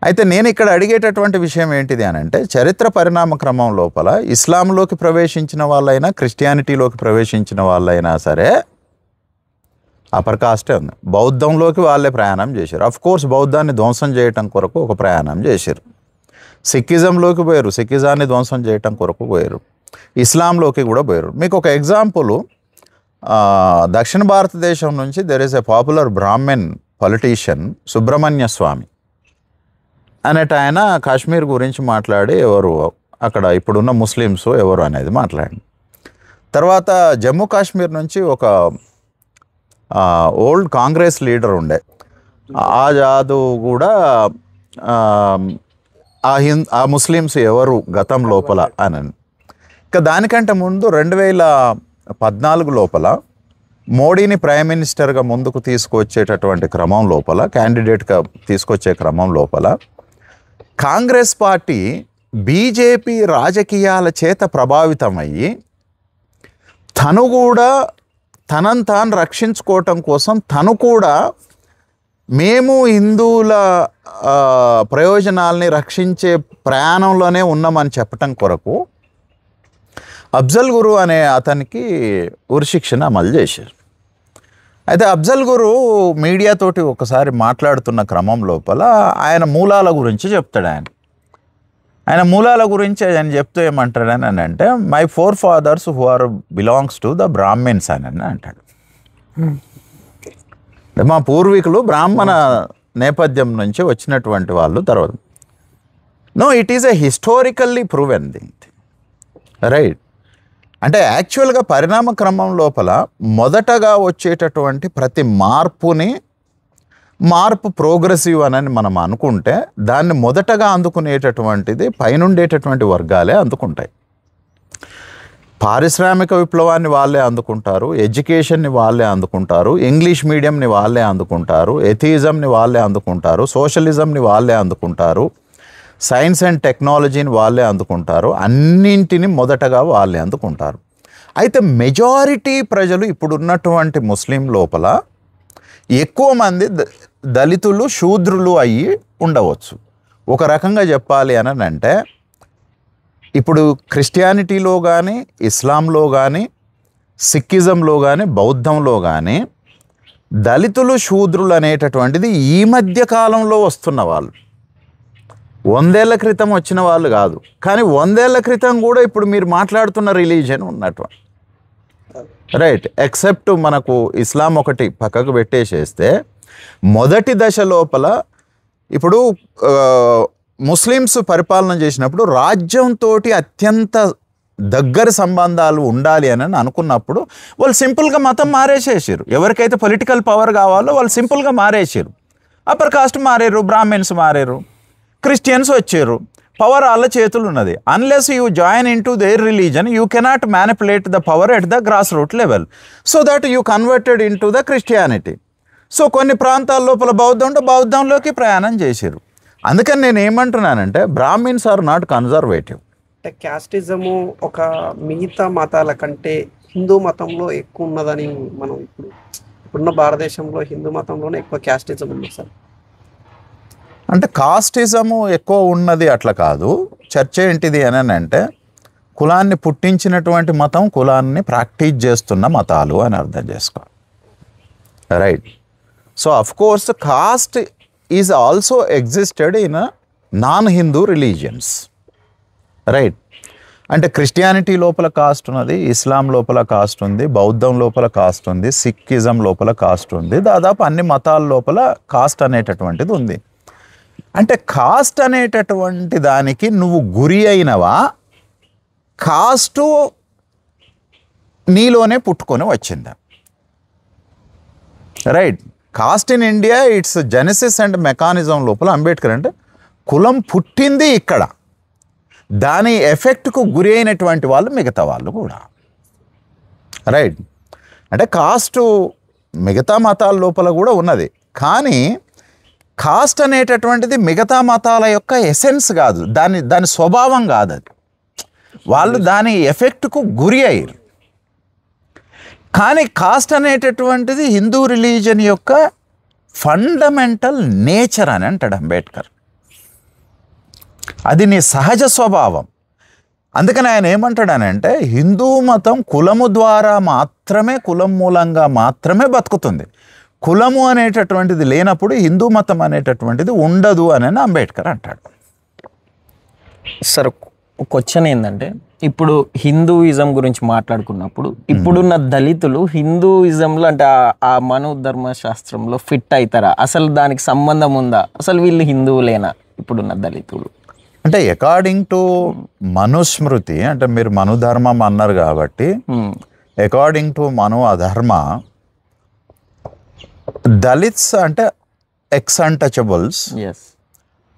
Speaker 1: అయితే నేను ఇక్కడ అడిగేటటువంటి విషయం ఏంటిది అని అంటే, చరిత్ర పరిణామ క్రమం లోపల ఇస్లాంలోకి ప్రవేశించిన వాళ్ళైనా, క్రిస్టియానిటీలోకి ప్రవేశించిన వాళ్ళైనా సరే అప్పర్ కాస్టే ఉంది. బౌద్ధంలోకి వాళ్ళే ప్రయాణం చేశారు. అఫ్ కోర్స్ బౌద్ధాన్ని ధ్వంసం చేయటం కొరకు ఒక ప్రయాణం చేశారు. సిక్కిజంలోకి పోయారు, సిక్కిజాన్ని ధ్వంసం చేయటం కొరకు పోయారు. ఇస్లాంలోకి కూడా పోయారు. మీకు ఒక ఎగ్జాంపుల్, దక్షిణ భారతదేశం నుంచి there is a popular Brahmin politician Subramanian Swamy అనేట ఆయన కాశ్మీర్ గురించి మాట్లాడి ఎవరు అక్కడ ఇప్పుడున్న ముస్లిమ్స్ ఎవరు అనేది మాట్లాడి, తర్వాత జమ్మూ కాశ్మీర్ నుంచి ఒక ఓల్డ్ కాంగ్రెస్ లీడర్ ఉండే ఆజాద్ కూడా ఆ ముస్లిమ్స్ ఎవరు గతం లోపల అని. ఇక దానికంటే ముందు 2014 లోపల మోడీని ప్రైమ్ మినిస్టర్గా ముందుకు తీసుకొచ్చేటటువంటి క్రమం లోపల, క్యాండిడేట్గా తీసుకొచ్చే క్రమం లోపల కాంగ్రెస్ పార్టీ బీజేపీ రాజకీయాల చేత ప్రభావితమయ్యి తను కూడా తనను తాను రక్షించుకోవటం కోసం తను కూడా మేము హిందువుల ప్రయోజనాల్ని రక్షించే ప్రయాణంలోనే ఉన్నామని చెప్పటం కొరకు అఫ్జల్ గురు అనే అతనికి ఉరిశిక్షణ అమలు చేశారు. అయితే అఫ్జల్ గురు మీడియాతోటి ఒకసారి మాట్లాడుతున్న క్రమం లోపల ఆయన మూలాల గురించి చెప్తాడు. ఆయన మూలాల గురించి ఆయన చెప్తూ ఏమంటాడని అని అంటే, my forefathers who are belongs to the Brahmins అని అంటాడు. మా పూర్వీకులు బ్రాహ్మణ నేపథ్యం నుంచి వచ్చినటువంటి వాళ్ళు. తర్వాత no, it is a historically proven thing, right? అంటే యాక్చువల్గా పరిణామ క్రమం లోపల మొదటగా వచ్చేటటువంటి ప్రతి మార్పు ప్రోగ్రెసివ్ అని మనం అనుకుంటే దాన్ని మొదటగా అందుకునేటటువంటిది పైనుండేటటువంటి వర్గాలే అందుకుంటాయి. పారిశ్రామిక విప్లవాన్ని వాళ్ళే అందుకుంటారు, ఎడ్యుకేషన్ని వాళ్ళే అందుకుంటారు, ఇంగ్లీష్ మీడియంని వాళ్ళే అందుకుంటారు, ఎథియిజంని వాళ్ళే అందుకుంటారు, సోషలిజంని వాళ్ళే అందుకుంటారు, సైన్స్ అండ్ టెక్నాలజీని వాళ్ళే అందుకుంటారు, అన్నింటిని మొదటగా వాళ్ళే అందుకుంటారు. అయితే మెజారిటీ ప్రజలు ఇప్పుడున్నటువంటి ముస్లిం లోపల ఎక్కువ మంది దళితులు, శూద్రులు అయ్యి ఉండవచ్చు. ఒక రకంగా చెప్పాలి అని అంటే, ఇప్పుడు క్రిస్టియానిటీలో కానీ, ఇస్లాంలో కానీ, సిక్కిజంలో కానీ, బౌద్ధంలో కానీ దళితులు, శూద్రులు అనేటటువంటిది ఈ మధ్య కాలంలో వస్తున్న వాళ్ళు. 100 ఏళ్ల క్రితం వచ్చిన వాళ్ళు కాదు. కానీ 100 ఏళ్ల క్రితం కూడా ఇప్పుడు మీరు మాట్లాడుతున్న రిలీజియన్ ఉన్నట్టు, రైట్? ఎక్సెప్ట్ మనకు ఇస్లాం ఒకటి పక్కకు పెట్టేసేస్తే, మొదటి దశ లోపల ఇప్పుడు ముస్లిమ్స్ పరిపాలన చేసినప్పుడు రాజ్యంతో అత్యంత దగ్గర సంబంధాలు ఉండాలి అని అనుకున్నప్పుడు వాళ్ళు సింపుల్గా మతం మారేసేసారు. ఎవరికైతే పొలిటికల్ పవర్ కావాలో వాళ్ళు సింపుల్గా మారేసారు. అప్పర్ కాస్ట్ మారారు, బ్రాహ్మిన్స్ మారారు, క్రిస్టియన్స్ వచ్చారు. పవర్ వాళ్ళ చేతులు ఉన్నది. Unless you join in to their religion you cannot manipulate the power at the grass root level, so that you converted in to the Christianity. So కొన్ని ప్రాంతాల లోపల బౌద్ధంలోకి ప్రయాణం చేశారు. అందుకని నేను ఏమంటున్నానంటే, బ్రాహ్మిన్స్ ఆర్ నాట్ కన్జర్వేటివ్.
Speaker 4: అంటే క్యాస్టిజము ఒక మిగతా మతాల కంటే హిందూ మతంలో ఎక్కువ ఉన్నదని మనం ఇప్పుడున్న భారతదేశంలో హిందూ మతంలోనే ఎక్కువ క్యాస్టిజం ఉంది సార్.
Speaker 1: అంటే కాస్టిజము ఎక్కువ ఉన్నది అట్లా కాదు. చర్చ ఏంటిది అని అంటే, కులాన్ని పుట్టించినటువంటి మతం, కులాన్ని ప్రాక్టీస్ చేస్తున్న మతాలు అని అర్థం చేసుకోవాలి, right? So of course cost is also existed in non Hindu religions, right? అంటే క్రిస్టియానిటీ లోపల కాస్ట్ ఉన్నది, ఇస్లాం లోపల కాస్ట్ ఉంది, బౌద్ధం లోపల కాస్ట్ ఉంది, సిక్కిజం లోపల కాస్ట్ ఉంది, దాదాపు అన్ని మతాల లోపల కాస్ట్ అనేటటువంటిది ఉంది. అంటే కాస్ట్ అనేటటువంటి దానికి నువ్వు గురి అయినవా, కాస్టు నీలోనే పుట్టుకొని వచ్చిందా, right? Cost in India it's Genesis and mechanism లోపల అంబేద్కర్ అంటే కులం పుట్టింది ఇక్కడ, దాని ఎఫెక్ట్కు గురి అయినటువంటి వాళ్ళు మిగతా వాళ్ళు కూడా, రైట్? అంటే కాస్టు మిగతా మతాల లోపల కూడా ఉన్నది. కానీ కాస్ట్ అనేటటువంటిది మిగతా మతాల యొక్క ఎసెన్స్ కాదు, దాని స్వభావం కాదు, అది వాళ్ళు దాని ఎఫెక్ట్కు గురి అయ్యారు. కానీ కాస్ట్ అనేటటువంటిది హిందూ రిలీజన్ యొక్క ఫండమెంటల్ నేచర్ అని అంటాడు అంబేద్కర్. అది నీ సహజ స్వభావం. అందుకని ఆయన ఏమంటాడనంటే, హిందూ మతం కులము ద్వారా మాత్రమే, కులం మూలంగా మాత్రమే బతుకుతుంది. కులము అనేటటువంటిది లేనప్పుడు హిందూ మతం అనేటటువంటిది ఉండదు అని అంబేద్కర్ అంటాడు.
Speaker 3: సార్, క్వశ్చన్ ఏంటంటే, ఇప్పుడు హిందూయిజం గురించి మాట్లాడుకున్నప్పుడు ఇప్పుడున్న దళితులు హిందూయిజంలో అంటే ఆ మను ధర్మశాస్త్రంలో ఫిట్ అవుతారా? అసలు దానికి సంబంధం ఉందా? అసలు వీళ్ళు హిందువులేనా ఇప్పుడున్న దళితులు?
Speaker 1: అంటే అకార్డింగ్ టు మనుస్మృతి, అంటే మీరు మనుధర్మం అన్నారు కాబట్టి, అకార్డింగ్ టు మను అధర్మ, దళిత్స్ అంటే ex untouchables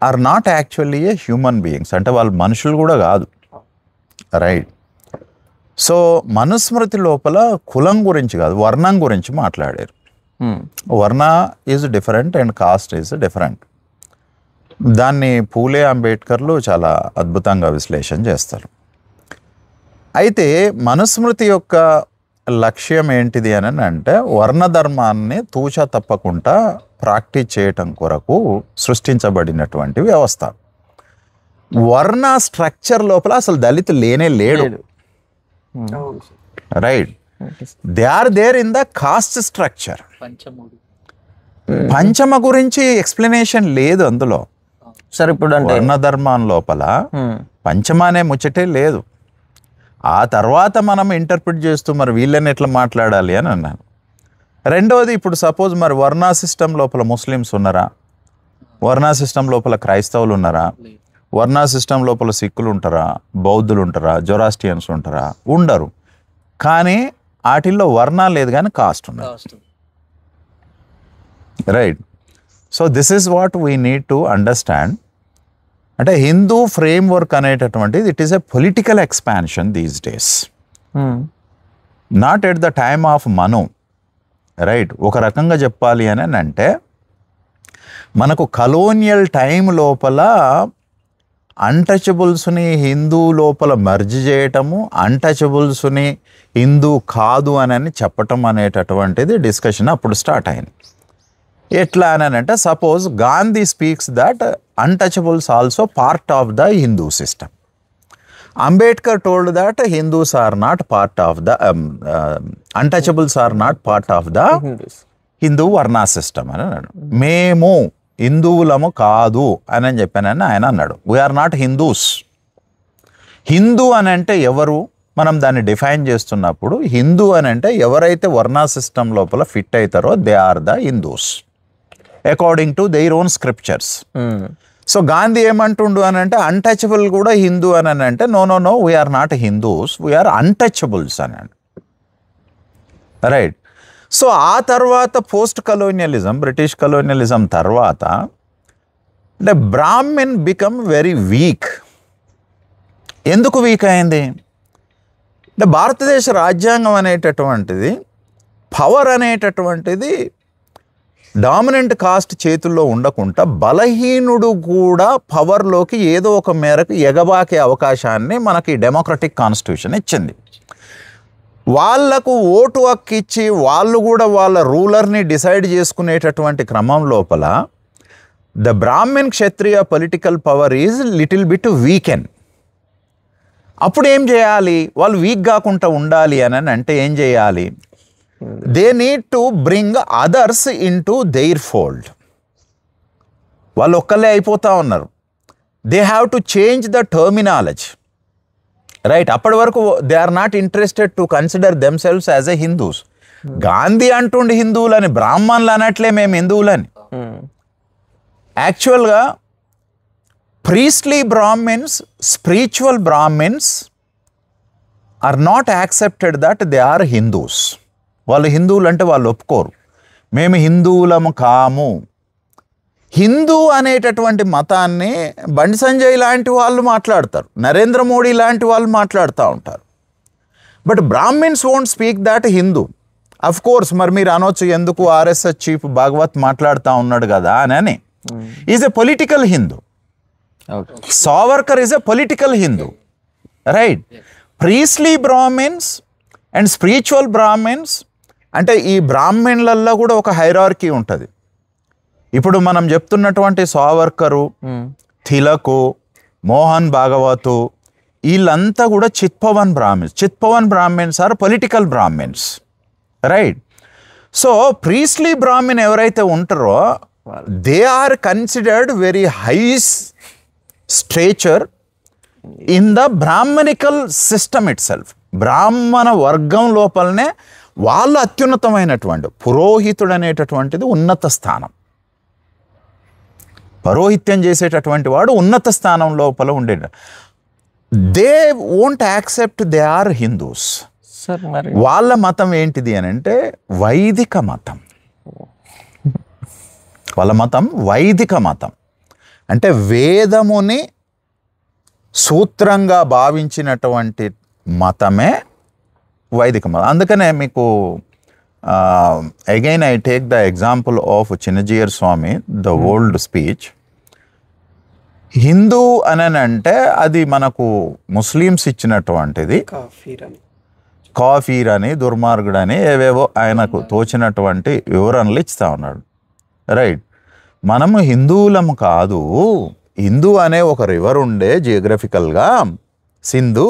Speaker 1: are not actually a human beings, అంటే వాళ్ళు మనుషులు కూడా కాదు, రైట్. సో మనుస్మృతి లోపల కులం గురించి కాదు, వర్ణం గురించి మాట్లాడారు. వర్ణ is different and cost is different. దాన్ని పూలే అంబేద్కర్లు చాలా అద్భుతంగా విశ్లేషణ చేస్తారు. అయితే మనుస్మృతి యొక్క లక్ష్యం ఏంటిది అని అంటే వర్ణధర్మాన్ని తూచా తప్పకుండా ప్రాక్టీస్ చేయటం కొరకు సృష్టించబడినటువంటి వ్యవస్థ. వర్ణ స్ట్రక్చర్ లోపల అసలు దళితు లేనే లేడు, right. They are there in the caste structure. పంచమ గురించి ఎక్స్ప్లెనేషన్ లేదు అందులో.
Speaker 3: సార్ ఇప్పుడు అంటే
Speaker 1: వర్ణధర్మం లోపల పంచమ అనే ముచ్చటే లేదు. ఆ తర్వాత మనం ఇంటర్ప్రిట్ చేస్తూ మరి వీళ్ళని ఎట్లా మాట్లాడాలి అని అన్నాను. రెండవది, ఇప్పుడు సపోజ్ మరి వర్ణా సిస్టమ్ లోపల ముస్లిమ్స్ ఉన్నారా, వర్ణా సిస్టమ్ లోపల క్రైస్తవులు ఉన్నారా, వర్ణా సిస్టమ్ లోపల సిక్కులు ఉంటారా, బౌద్ధులు ఉంటారా, జొరాస్ట్రియన్స్ ఉంటారా? ఉండరు. కానీ వాటిల్లో వర్ణ లేదు కానీ కాస్ట్ ఉన్నది, right. So this is what we need to understand. అంటే హిందూ ఫ్రేమ్ వర్క్ అనేటటువంటిది it is a political expansion these days, not at the time of Manu, right. ఒక రకంగా చెప్పాలి అని అంటే మనకు కలోనియల్ టైం లోపల అన్టచబుల్స్ని హిందూ లోపల మర్జ్ చేయటము, అన్టచబుల్స్ని హిందూ కాదు అని చెప్పటం అనేటటువంటిది డిస్కషన్ అప్పుడు స్టార్ట్ అయింది. ఎట్లా అని అంటే suppose Gandhi speaks that untouchables also part of the Hindu system. Ambedkar told that Hindus are not part of the untouchables are not part of the Hindu varna system అని అన్నాడు. మేము హిందువులము కాదు అని చెప్పానని ఆయన అన్నాడు. We are not Hindus. హిందూ అని అంటే ఎవరు, మనం దాన్ని డిఫైన్ చేస్తున్నప్పుడు హిందూ అని అంటే ఎవరైతే వర్ణా సిస్టమ్ లోపల ఫిట్ అవుతారో they are the Hindus according to their own scriptures. So Gandhi ఏమంటుండు అని అంటే అన్టచబుల్ కూడా హిందూ అని అంటే no no no we're not Hindus, we're untouchables అని, రైట్. సో ఆ తర్వాత పోస్ట్ కలోనియలిజం, బ్రిటిష్ కలోనియలిజం తర్వాత అంటే బ్రాహ్మిన్ బికమ్ వెరీ వీక్. ఎందుకు వీక్ అయింది అంటే భారతదేశ రాజ్యాంగం అనేటటువంటిది, పవర్ అనేటటువంటిది డామినెంట్ కాస్ట్ చేతుల్లో ఉండకుండా బలహీనుడు కూడా పవర్లోకి ఏదో ఒక మేరకు ఎగబాకే అవకాశాన్ని మనకి డెమోక్రటిక్ కాన్స్టిట్యూషన్ ఇచ్చింది. వాళ్లకు ఓటు హక్కు ఇచ్చి వాళ్ళు కూడా వాళ్ళ రూలర్ని డిసైడ్ చేసుకునేటటువంటి క్రమం లోపల the Brahmin Kshatriya political power is little bit weaken. అప్పుడు ఏం చేయాలి, వాళ్ళు వీక్ కాకుండా ఉండాలి అని అంటే ఏం చేయాలి, they need to bring others in to their fold. వాళ్ళు ఒక్కళ్ళే అయిపోతూ ఉన్నారు. They have to change the terminology, right. అప్పటి వరకు they are not interested to consider themselves as a Hindus. Gandhi అంటుండి హిందువులని, బ్రాహ్మణులు అనట్లే మేము హిందువులని. యాక్చువల్గా priestly Brahmins, spiritual Brahmins are not accepted that they are Hindus. వాళ్ళు హిందువులు అంటే వాళ్ళు ఒప్పుకోరు, మేము హిందువులము కాము. హిందూ అనేటటువంటి మతాన్ని బండి సంజయ్ లాంటి వాళ్ళు మాట్లాడతారు, నరేంద్ర మోడీ లాంటి వాళ్ళు మాట్లాడుతూ ఉంటారు. But Brahmins won't speak that Hindu. Of course మరి మీరు అనొచ్చు ఎందుకు ఆర్ఎస్ఎస్ చీఫ్ భాగవత్ మాట్లాడుతూ ఉన్నాడు కదా అని. Is a political Hindu. Savarkar is a political Hindu, right? Priestly Brahmins and spiritual Brahmins అంటే ఈ బ్రాహ్మణులలో కూడా ఒక హైరార్కీ ఉంటుంది. ఇప్పుడు మనం చెప్తున్నటువంటి సావర్కరు, తిలకు, మోహన్ భాగవతు వీళ్ళంతా కూడా Chitpavan Brahmins. Chitpavan Brahmins are political Brahmins, right. So priestly Brahmin ఎవరైతే ఉంటారో they are considered very high stature in the Brahmanical system itself. బ్రాహ్మణ వర్గం లోపలనే వాళ్ళు అత్యున్నతమైనటువంటి పురోహితుడు అనేటటువంటిది ఉన్నత స్థానం. పౌరోహిత్యం చేసేటటువంటి వాడు ఉన్నత స్థానం లోపల ఉండే. They won't accept they are Hindus. వాళ్ళ మతం ఏంటిది అని అంటే వైదిక మతం. వాళ్ళ మతం వైదిక మతం. అంటే వేదముని సూత్రంగా భావించినటువంటి మతమే వైదిక మతం. అందుకనే మీకు again I take the example of Chinna Jeeyar Swami the old speech. Hindu అని అంటే అది మనకు ముస్లిమ్స్ ఇచ్చినటువంటిది కాఫీర్ అని దుర్మార్గుడని ఏవేవో ఆయనకు తోచినటువంటి వివరణలు ఇస్తా ఉన్నాడు. రైట్. మనము హిందువులము కాదు. హిందూ అనే ఒక రివర్ ఉండే జియోగ్రఫికల్గా సింధు.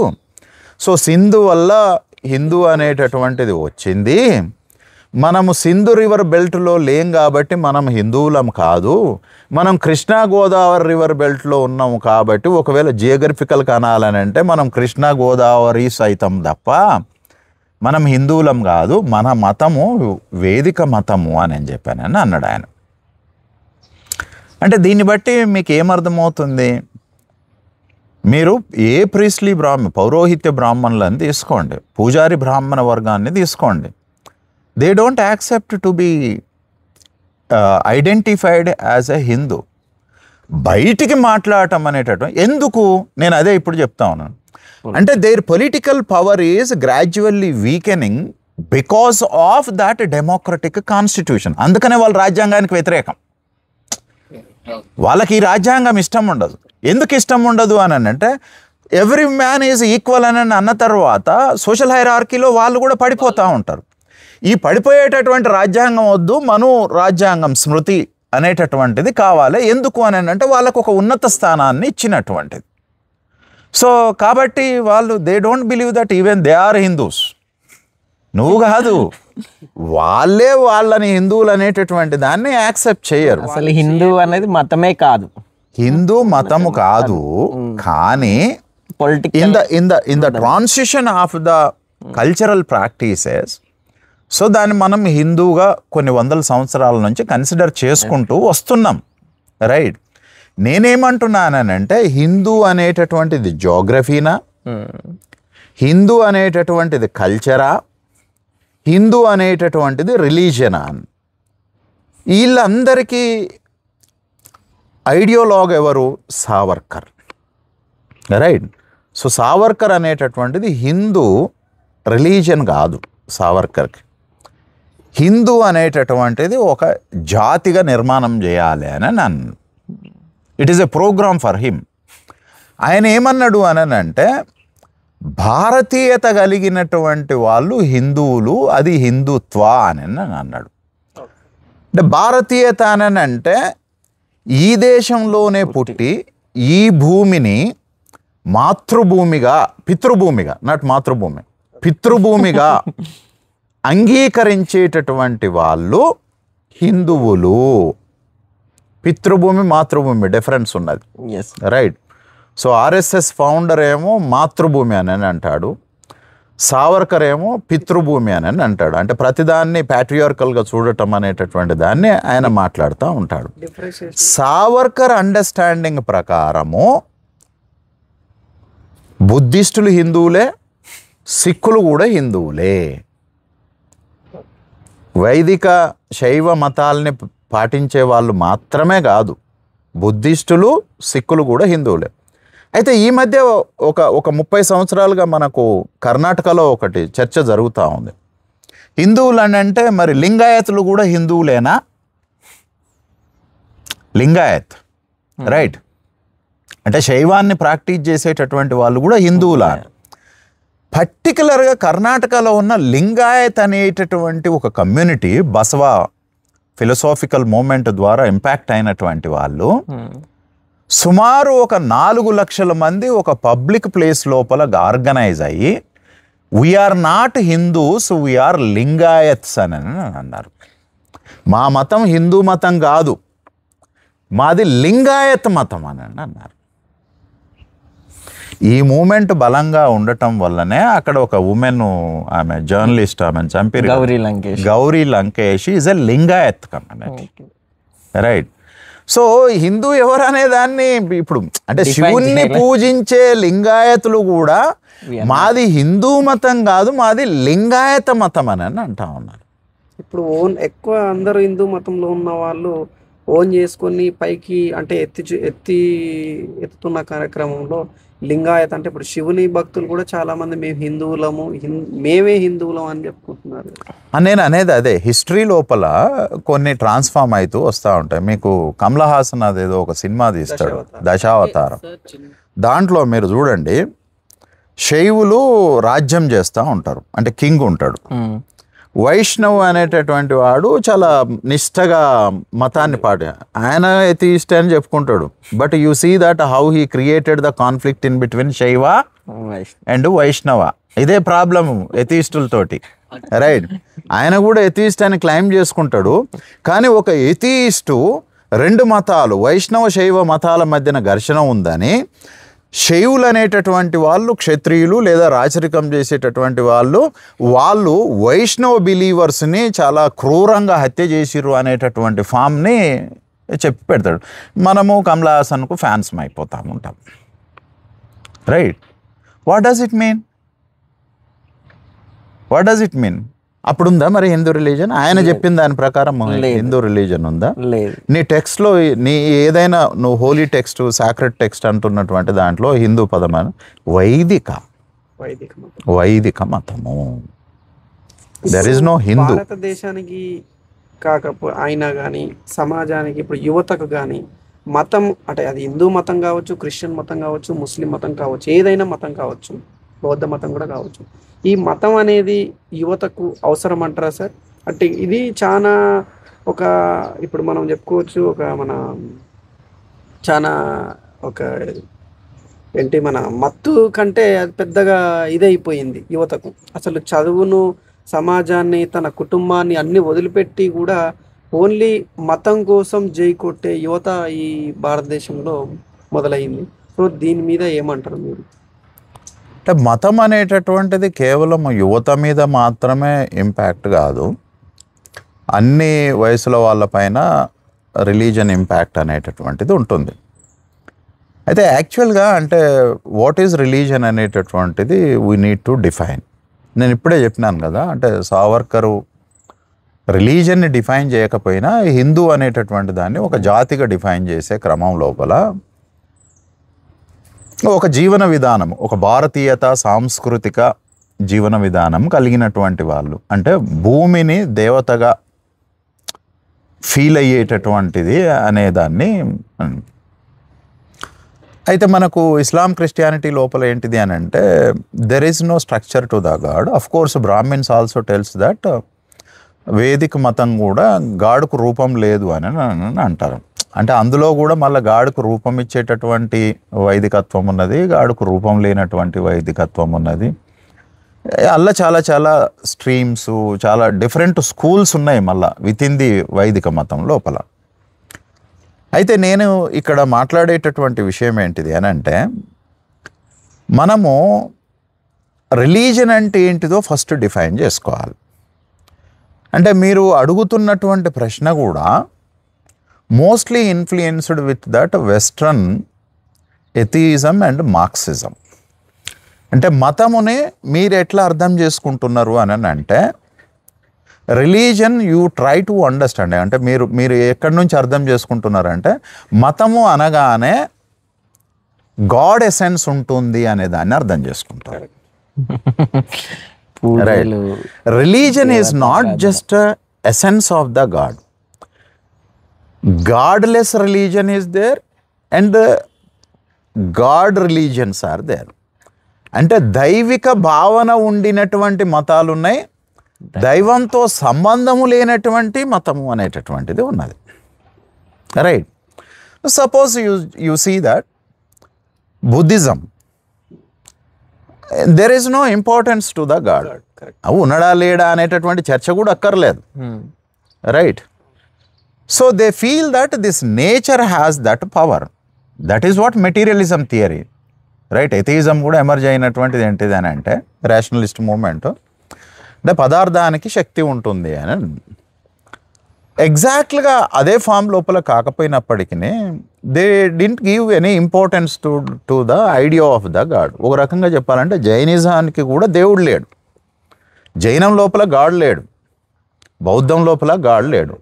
Speaker 1: సో సింధు వల్ల హిందూ అనేటటువంటిది వచ్చింది. మనము సింధు రివర్ బెల్ట్లో లేం కాబట్టి మనం హిందువులం కాదు. మనం కృష్ణా గోదావరి రివర్ బెల్ట్లో ఉన్నాము కాబట్టి ఒకవేళ జియోగ్రఫికల్ కనాలని అంటే మనం కృష్ణా గోదావరి సైతం తప్ప మనం హిందువులం కాదు. మన మతము వేదిక మతము అని చెప్పానని అన్నాడు ఆయన. అంటే దీన్ని బట్టి మీకు ఏమర్థమవుతుంది? మీరు ఏ ప్రీస్లీ పౌరోహిత్య బ్రాహ్మణులని తీసుకోండి, పూజారి బ్రాహ్మణ వర్గాన్ని తీసుకోండి, they don't accept to be identified as a Hindu. బయటికి మాట్లాడటం అనేటటువంటి ఎందుకు నేను అదే ఇప్పుడు చెప్తా ఉన్నాను. అంటే there political power is gradually weakening because of that democratic constitution. అందుకనే వాళ్ళు రాజ్యాంగానికి వ్యతిరేకం. వాళ్ళకి ఈ రాజ్యాంగం ఇష్టం ఉండదు. ఎందుకు ఇష్టం ఉండదు అని అంటే ఎవ్రీ మ్యాన్ ఈజ్ ఈక్వల్ అని అన్న తర్వాత సోషల్ హైరార్కీలో వాళ్ళు కూడా పడిపోతూ ఉంటారు. ఈ పడిపోయేటటువంటి రాజ్యాంగం వద్దు, మను రాజ్యాంగం స్మృతి అనేటటువంటిది కావాలి. ఎందుకు అని అంటే వాళ్ళకు ఒక ఉన్నత స్థానాన్ని ఇచ్చినటువంటిది. సో కాబట్టి వాళ్ళు they don't believe that even they are Hindus. నువ్వు కాదు, వాళ్ళే వాళ్ళని హిందువులు అనేటటువంటి దాన్ని యాక్సెప్ట్ చేయరు.
Speaker 2: అసలు హిందూ అనేది మతమే కాదు,
Speaker 1: హిందూ మతము కాదు. కానీ
Speaker 2: political
Speaker 1: in the transition of the cultural practices, so దాన్ని మనం హిందూగా కొన్ని వందల సంవత్సరాల నుంచి కన్సిడర్ చేసుకుంటూ వస్తున్నాం. రైట్. నేనేమంటున్నానంటే హిందూ అనేటటువంటిది జోగ్రఫీనా, హిందూ అనేటటువంటిది కల్చరా, హిందూ అనేటటువంటిది రిలీజనా? వీళ్ళందరికీ ఐడియోలాగ్ ఎవరు? సావర్కర్. రైట్. సో సావర్కర్ అనేటటువంటిది హిందూ రిలీజన్ కాదు. సావర్కర్కి హిందూ అనేటటువంటిది ఒక జాతిగా నిర్మాణం చేయాలి అని నన్ను, it is a program for him. ఆయన ఏమన్నాడు అని అంటే భారతీయత కలిగినటువంటి వాళ్ళు హిందువులు, అది హిందుత్వ అని అన్నాడు. అంటే భారతీయత అని అంటే ఈ దేశంలోనే పుట్టి ఈ భూమిని మాతృభూమిగా, పితృభూమిగా, నాట్ మాతృభూమి, పితృభూమిగా అంగీకరించేటటువంటి వాళ్ళు హిందువులు. పితృభూమి మాతృభూమి డిఫరెన్స్ ఉన్నది. రైట్. సో ఆర్ఎస్ఎస్ ఫౌండర్ ఏమో మాతృభూమి అని అంటాడు, సావర్కర్ ఏమో పితృభూమి అని అంటాడు. అంటే ప్రతిదాన్ని ప్యాట్రియార్కల్గా చూడటం అనేటటువంటి దాన్ని ఆయన మాట్లాడుతూ ఉంటాడు. సావర్కర్ అండర్స్టాండింగ్ ప్రకారము బుద్ధిస్టులు హిందువులే, సిక్కులు కూడా హిందువులే. వైదిక శైవ మతాల్ని పాటించే వాళ్ళు మాత్రమే కాదు, బుద్ధిస్టులు, సిక్కులు కూడా హిందువులే. అయితే ఈ మధ్య ఒక 30 సంవత్సరాలుగా మనకు కర్ణాటకలో ఒకటి చర్చ జరుగుతూ ఉంది. హిందువులు అని అంటే మరి లింగాయతులు కూడా హిందువులేనా? లింగాయత్, రైట్, అంటే శైవాన్ని ప్రాక్టీస్ చేసేటటువంటి వాళ్ళు కూడా హిందువులా? పర్టికులర్గా కర్ణాటకలో ఉన్న లింగాయత్ అనేటటువంటి ఒక కమ్యూనిటీ బసవ ఫిలసాఫికల్ మూమెంట్ ద్వారా ఇంపాక్ట్ అయినటువంటి వాళ్ళు సుమారు ఒక 4 లక్షల మంది ఒక పబ్లిక్ ప్లేస్ లోపల ఆర్గనైజ్ అయ్యి we are not Hindus, we are Lingayats అని అన్నారు. మా మతం హిందూ మతం కాదు, మాది లింగాయత్ మతం అని అన్నారు. ఈ మూమెంట్ బలంగా ఉండటం వల్లనే అక్కడ ఒక ఉమెన్, ఆమె జర్నలిస్ట్, ఆమెను చంపారు, Gauri Lankesh is a Lingayat community. Right. So Hindu ఎవరు అనే దాన్ని ఇప్పుడు అంటే శివుణ్ణి పూజించే లింగాయతులు కూడా మాది హిందూ మతం కాదు, మాది లింగాయత మతం అని అంటా ఉన్నారు.
Speaker 4: ఇప్పుడు ఎక్కువ అందరూ హిందూ మతంలో ఉన్న వాళ్ళు ఓన్ చేసుకొని పైకి అంటే ఎత్తుతున్న కార్యక్రమంలో లింగాయత్ అంటే ఇప్పుడు శివుని భక్తులు కూడా చాలా మంది మేము హిందువులము మేమే హిందువులం అని చెప్పుకుంటున్నారు.
Speaker 1: నేను అనేది అదే, హిస్టరీ లోపల కొన్ని ట్రాన్స్ఫార్మ్ అవుతూ వస్తూ ఉంటాయి. మీకు కమల్ హాసన్ అదేదో ఒక సినిమా తీస్తాడు, దశావతారం. దాంట్లో మీరు చూడండి, శైవులు రాజ్యం చేస్తూ ఉంటారు, అంటే కింగ్ ఉంటాడు. వైష్ణవ్ అనేటటువంటి వాడు చాలా నిష్టగా మతాన్ని ఆయన ఎథియిస్ట్ అని చెప్పుకుంటాడు. But you see that how he created the conflict in between Shaiva and Vaishnava. ఇదే ప్రాబ్లమ్ ఎథియిస్టులతోటి, రైట్? ఆయన కూడా ఎథియిస్ట్ అని క్లైమ్ చేసుకుంటాడు. కానీ ఒక ఎథియిస్టు రెండు మతాలు, వైష్ణవ శైవ మతాల మధ్యన ఘర్షణ ఉందని, శైవులు అనేటటువంటి వాళ్ళు క్షత్రియులు లేదా రాచరికం చేసేటటువంటి వాళ్ళు వైష్ణవ బిలీవర్స్ని చాలా క్రూరంగా హత్య చేసిర్రు అనేటటువంటి ఫామ్ని చెప్పి పెడతాడు. మనము కమల్ హాసన్కు ఫ్యాన్స్ అయిపోతూ ఉంటాం, right? What does it mean? What does it mean? అప్పుడుందా మరి హిందూ రిలీజన్? ఆయన చెప్పిన దాని ప్రకారం హిందూ రిలీజన్ ఉందా? నీ టెక్స్ట్లో నీ ఏదైనా నువ్వు హోలీ టెక్స్ట్, సాక్రెడ్ టెక్స్ట్ అంటున్నటువంటి దాంట్లో హిందూ పదం వైదిక మతము. There is no Hindu.
Speaker 4: భారతదేశానికి అయినా కానీ సమాజానికి ఇప్పుడు యువతకు కానీ మతం అంటే అది హిందూ మతం కావచ్చు, క్రిస్టియన్ మతం కావచ్చు, ముస్లిం మతం కావచ్చు, ఏదైనా మతం కావచ్చు, బౌద్ధ మతం కూడా కావచ్చు, ఈ మతం అనేది యువతకు అవసరం అంటారా సార్? అంటే ఇది చాలా ఒక ఇప్పుడు మనం చెప్పుకోవచ్చు మన మత్తు కంటే అది పెద్దగా ఇదైపోయింది యువతకు. అసలు చదువును, సమాజాన్ని, తన కుటుంబాన్ని అన్ని వదిలిపెట్టి కూడా ఓన్లీ మతం కోసం జై కొట్టే యువత ఈ భారతదేశంలో మొదలైంది. సో దీని మీద ఏమంటారు మీరు?
Speaker 1: అంటే మతం అనేటటువంటిది కేవలం యువత మీద మాత్రమే ఇంపాక్ట్ కాదు, అన్ని వయసుల వాళ్ళపైన రిలీజన్ ఇంపాక్ట్ అనేటటువంటిది ఉంటుంది. అయితే యాక్చువల్గా అంటే వాట్ ఈజ్ రిలీజన్ అనేటటువంటిది వీ నీడ్ టు డిఫైన్. నేను ఇప్పుడే చెప్పినాను కదా, అంటే సావర్కరు రిలీజన్ని డిఫైన్ చేయకపోయినా హిందూ అనేటటువంటి దాన్ని ఒక జాతిగా డిఫైన్ చేసే క్రమం లోపల ఒక జీవన విధానం, ఒక భారతీయత సాంస్కృతిక జీవన విధానం కలిగినటువంటి వాళ్ళు, అంటే భూమిని దేవతగా ఫీల్ అయ్యేటటువంటిది అనేదాన్ని. అయితే మనకు ఇస్లాం క్రిస్టియానిటీ లోపల ఏంటిది అని అంటే there is no structure to the god. Of course Brahmins also tells that వేదిక మతం కూడా గాడుకు రూపం లేదు అని అంటారు. అంటే అందులో కూడా మళ్ళీ గాడుకు రూపం ఇచ్చేటటువంటి వైదికత్వం ఉన్నది, గాడుకు రూపం లేనటువంటి వైదికత్వం ఉన్నది. అలా చాలా చాలా స్ట్రీమ్స్, చాలా డిఫరెంట్ స్కూల్స్ ఉన్నాయి మళ్ళీ విత్ ఇన్ ది వైదిక మతం లోపల. అయితే నేను ఇక్కడ మాట్లాడేటటువంటి విషయం ఏంటిది అని అంటే, మనము రిలీజన్ అంటే ఏంటిదో ఫస్ట్ డిఫైన్ చేసుకోవాలి. అంటే మీరు అడుగుతున్నటువంటి ప్రశ్న కూడా mostly influenced with that western atheism and Marxism. అంటే మతముని మీరు ఎట్లా అర్థం చేసుకుంటున్నారు అని అంటే, religion you try to understand. అంటే మీరు ఎక్కడి నుంచి అర్థం చేసుకుంటున్నారంటే, మతము అనగానే గాడ్ ఎసెన్స్ ఉంటుంది అనే దాన్ని అర్థం చేసుకుంటారు. Right? Religion is not just essence of the god. Godless religion is there and god religions are there. అంటే దైవిక భావన ఉండినటువంటి మతాలు ఉన్నాయి, దైవంతో సంబంధము లేనటువంటి మతము అనేటటువంటిది ఉన్నది. Right? Suppose you see that Buddhism, there is no importance to the god. అవు ఉన్నాడా లేడా అనేటటువంటి చర్చ కూడా అక్కర్లేదు. Right? So they feel that this nature has that power. That is what materialism theory. Right? Atheism కూడా ఎమర్జ్ అయినటువంటిది ఏంటిది అని అంటే రేషనలిస్ట్ మూమెంట్, అంటే పదార్థానికి శక్తి ఉంటుంది అని. ఎగ్జాక్ట్గా అదే ఫామ్ లోపల కాకపోయినప్పటికీ they didn't give any importance to the idea of the god. ఒక రకంగా చెప్పాలంటే జైనిజానికి కూడా దేవుడు లేడు, జైనం లోపల గాడ్ లేడు, బౌద్ధం లోపల గాడ్ లేడు.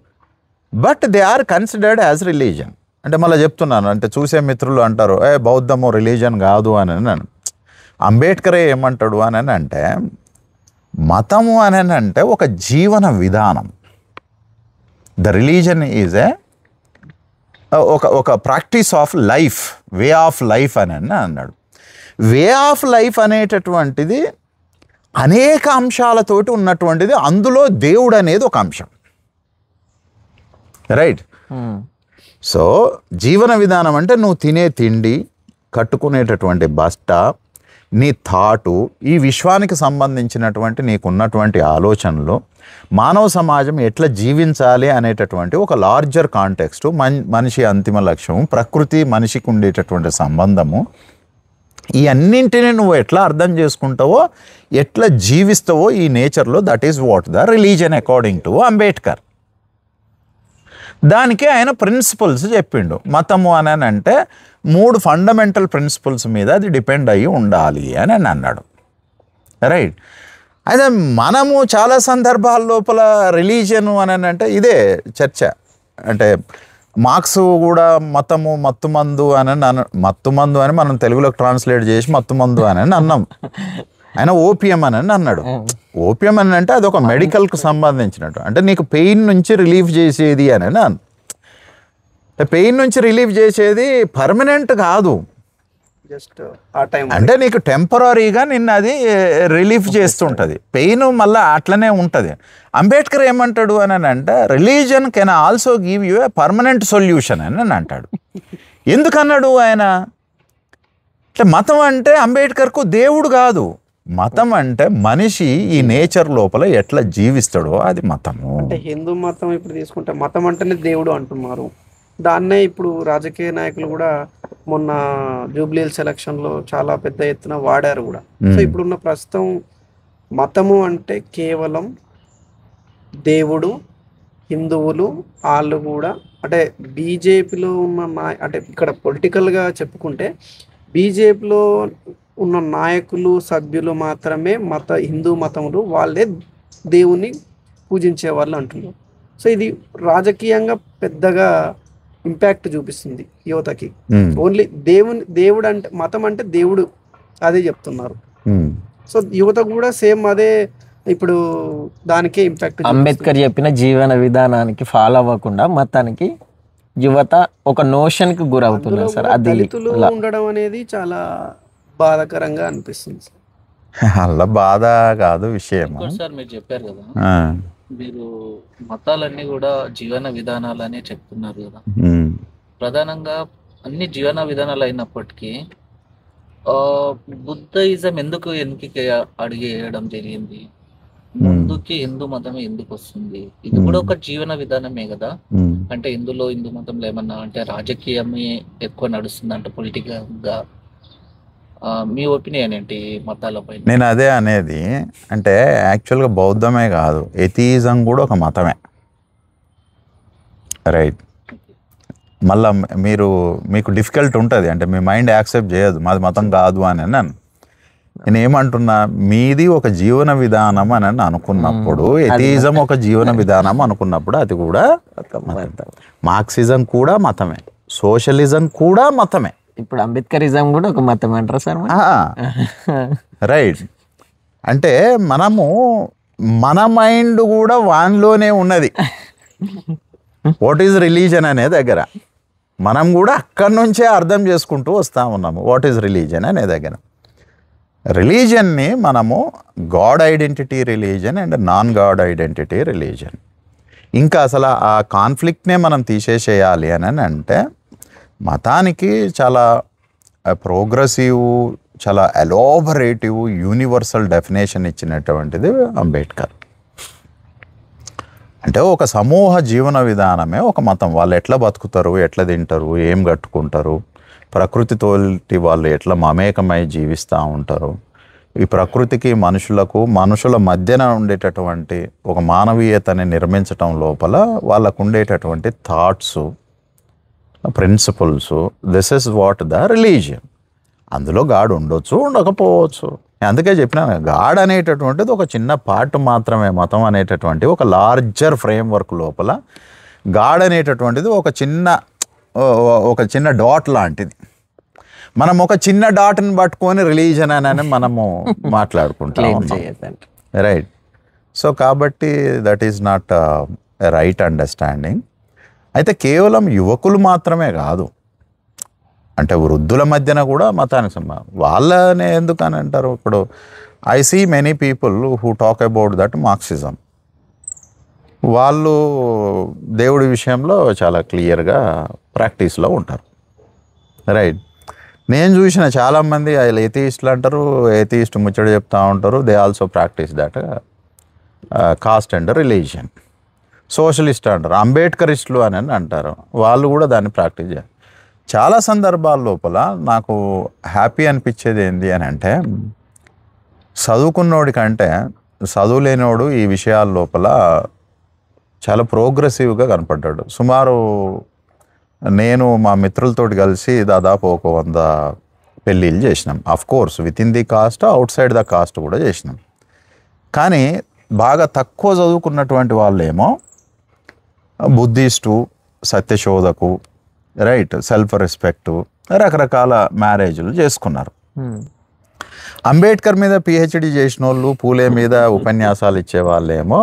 Speaker 1: But they are considered as religion. అంటే మళ్ళీ చెప్తున్నాను, అంటే చూసే మిత్రులు అంటారు బౌద్ధము రిలీజన్ కాదు అని అన్నాను. అంబేద్కరే ఏమంటాడు అని అంటే మతము అని అంటే ఒక జీవన విధానం. ద రిలీజన్ ఈజ్ ఒక practice of life, way of life అని అన్నాడు. వే ఆఫ్ లైఫ్ అనేటటువంటిది అనేక అంశాలతోటి ఉన్నటువంటిది. అందులో దేవుడు అనేది ఒక అంశం, రైట్? సో జీవన విధానం అంటే నువ్వు తినే తిండి, కట్టుకునేటటువంటి బట్ట, నీ థాటు, ఈ విశ్వానికి సంబంధించినటువంటి నీకున్నటువంటి ఆలోచనలు, మానవ సమాజం ఎట్లా జీవించాలి అనేటటువంటి ఒక లార్జర్ కాంటెక్స్టు, మనిషి అంతిమ లక్ష్యము, ప్రకృతి మనిషికి ఉండేటటువంటి సంబంధము, ఈ అన్నింటినీ నువ్వు ఎట్లా అర్థం చేసుకుంటావో, ఎట్లా జీవిస్తావో ఈ నేచర్లో, that is what the religion according to Ambedkar. దానికి ఆయన ప్రిన్సిపల్స్ చెప్పిండు. మతము అని అంటే 3 ఫండమెంటల్ ప్రిన్సిపల్స్ మీద అది డిపెండ్ అయ్యి ఉండాలి అని అన్నాడు, రైట్? అయితే మనము చాలా సందర్భాల లోపల రిలీజను అని అంటే ఇదే చర్చ. అంటే మార్క్స్ కూడా మతము మత్తుమందు మత్తుమందు అని మనం తెలుగులోకి ట్రాన్స్లేట్ చేసి మత్తుమందు అని అన్నాం. ఆయన ఓపియం అని అన్నాడు. ఓపియం అని అంటే అది ఒక మెడికల్కి సంబంధించినట్టు, అంటే నీకు పెయిన్ నుంచి రిలీఫ్ చేసేది అని అంటే పెయిన్ నుంచి రిలీఫ్ చేసేది పర్మనెంట్ కాదు,
Speaker 4: జస్ట్ ఆ టైం
Speaker 1: అంటే నీకు టెంపరీగా నిన్ను అది రిలీఫ్ చేస్తుంటుంది. పెయిన్ మళ్ళీ అట్లనే ఉంటుంది. అంబేద్కర్ ఏమంటాడు అని అంటే religion can also give you a permanent solution అని అంటాడు. ఎందుకన్నాడు ఆయన? అంటే మతం అంటే అంబేద్కర్కు దేవుడు కాదు, మతం అంటే మనిషి ఈ నేచర్ లోపల ఎట్లా జీవిస్తాడో అది మతము.
Speaker 4: అంటే హిందూ మతం ఇప్పుడు తీసుకుంటే మతం అంటేనే దేవుడు అంటున్నారు. దాన్నే ఇప్పుడు రాజకీయ నాయకులు కూడా మొన్న జూబ్లీహిల్స్ ఎలక్షన్లో చాలా పెద్ద ఎత్తున వాడారు కూడా. సో ఇప్పుడున్న ప్రస్తుతం మతము అంటే కేవలం దేవుడు, హిందువులు వాళ్ళు కూడా, అంటే బీజేపీలో ఉన్న అంటే ఇక్కడ పొలిటికల్గా చెప్పుకుంటే బీజేపీలో ఉన్న నాయకులు, సభ్యులు మాత్రమే హిందూ మతములు వాళ్ళే దేవుని పూజించే వాళ్ళు అంటున్నారు. సో ఇది రాజకీయంగా పెద్దగా ఇంపాక్ట్ చూపిస్తుంది యువతకి. ఓన్లీ దేవుడు అంటే మతం అంటే దేవుడు అదే చెప్తున్నారు. సో యువత కూడా సేమ్ అదే ఇప్పుడు దానికే ఇంపాక్ట్.
Speaker 2: అంబేద్కర్ చెప్పిన జీవన విధానానికి ఫాలో అవ్వకుండా మతానికి యువత ఒక నోషన్ కి గురవుతున్నారు సార్. అది
Speaker 4: దళితులు ఉండడం అనేది చాలా బాధాకరంగా అనిపిస్తుంది.
Speaker 1: అలా బాధ కాదు విషయం
Speaker 5: సార్. మీరు చెప్పారు కదా, మీరు మతాలన్నీ కూడా జీవన విధానాలనే చెప్తున్నారు కదా. ప్రధానంగా అన్ని జీవన విధానాలు అయినప్పటికీ బుద్ధిజం ఎందుకు వెనక్కి అడిగేయడం జరిగింది? ముందుకి హిందూ మతమే ఎందుకు వస్తుంది? ఇది కూడా ఒక జీవన విధానమే కదా. అంటే హిందూ మతంలో ఏమన్నా అంటే రాజకీయమే ఎక్కువ నడుస్తుంది అంటే పొలిటికల్ గా. మీ ఒపీనియన్ ఏంటి మతాలపై?
Speaker 1: నేను అదే అనేది, అంటే యాక్చువల్గా బౌద్ధమే కాదు, ఎథియిజం కూడా ఒక మతమే, రైట్? మళ్ళీ మీకు డిఫికల్ట్ ఉంటుంది, అంటే మీ మైండ్ యాక్సెప్ట్ చేయదు మాది మతం కాదు అని అన్నాను. నేను ఏమంటున్నా, మీది ఒక జీవన విధానం అని అనుకున్నప్పుడు, ఎథియిజం ఒక జీవన విధానం అనుకున్నప్పుడు అది కూడా మార్క్సిజం కూడా మతమే, సోషలిజం కూడా మతమే.
Speaker 2: ఇప్పుడు అంబేద్కరిజం కూడా ఒక మతం అంటారా సార్?
Speaker 1: రైట్. అంటే మన మైండ్ కూడా వాన్లోనే ఉన్నది. వాట్ ఈజ్ రిలీజన్ అనే దగ్గర మనం కూడా అక్కడి నుంచే అర్థం చేసుకుంటూ వస్తూ ఉన్నాము. వాట్ ఈజ్ రిలీజన్ అనే దగ్గర రిలీజన్ని మనము God identity religion and non God identity religion, ఇంకా అసలు ఆ కాన్ఫ్లిక్ట్నే మనం తీసేసేయాలి అని అంటే మతానికి చాలా ప్రోగ్రెసివ్, చాలా ఎలాబరేటివ్, యూనివర్సల్ డెఫినేషన్ ఇచ్చినటువంటిది అంబేద్కర్. అంటే ఒక సమూహ జీవన విధానమే ఒక మతం. వాళ్ళు ఎట్లా బతుకుతారు, ఎట్లా తింటారు, ఏం కట్టుకుంటారు, ప్రకృతితోటి వాళ్ళు ఎట్లా మమేకమై జీవిస్తూ ఉంటారు, ఈ ప్రకృతికి మనుషుల మధ్యన ఉండేటటువంటి ఒక మానవీయతని నిర్మించటం లోపల వాళ్ళకు ఉండేటటువంటి thoughts, principles, this is what the religion. అందులో గాడ్ ఉండొచ్చు, ఉండకపోవచ్చు. అందుకే చెప్పినాను, గాడ్ అనేటటువంటిది ఒక చిన్న పార్ట్ మాత్రమే. మతం అనేటటువంటి ఒక లార్జర్ ఫ్రేమ్ వర్క్ లోపల గాడ్ అనేటటువంటిది ఒక చిన్న డాట్ లాంటిది. మనం ఒక చిన్న డాట్ని పట్టుకొని రిలీజన్ అని మనము మాట్లాడుకుంటాం, రైట్? సో కాబట్టి that is not a right understanding. అయితే కేవలం యువకులు మాత్రమే కాదు, అంటే వృద్ధుల మధ్యన కూడా మతానికి వాళ్ళనే ఎందుకని అంటారు. ఇప్పుడు I see many people who talk about that Marxism. వాళ్ళు దేవుడి విషయంలో చాలా క్లియర్గా ప్రాక్టీస్లో ఉంటారు, రైట్? నేను చూసిన చాలామంది వాళ్ళు ఏథియిస్టులు అంటారు, ఏథియిస్ట్ ముచ్చట చెప్తూ ఉంటారు. They also practice that cost and religion. Socialist అంటారు, అంబేద్కరిస్టులు అని అంటారు, వాళ్ళు కూడా దాన్ని ప్రాక్టీస్ చేయాలి. చాలా సందర్భాల లోపల నాకు హ్యాపీ అనిపించేది ఏంటి అని అంటే, చదువుకున్నోడి కంటే చదువు లేనివాడు ఈ విషయాల లోపల చాలా ప్రోగ్రెసివ్గా కనపడ్డాడు. సుమారు నేను మా మిత్రులతోటి కలిసి దాదాపు ఒక 100 పెళ్ళిళ్ళు చేసినాం. Of course with in the cost, out side the cost కూడా చేసినాం. కానీ బాగా తక్కువ చదువుకున్నటువంటి వాళ్ళేమో బుద్ధిస్టు, సత్యశోధకు, రైట్, సెల్ఫ్ రెస్పెక్టు, రకరకాల మ్యారేజ్లు చేసుకున్నారు. అంబేద్కర్ మీద పిహెచ్డి చేసిన వాళ్ళు, పూలే మీద ఉపన్యాసాలు ఇచ్చే వాళ్ళేమో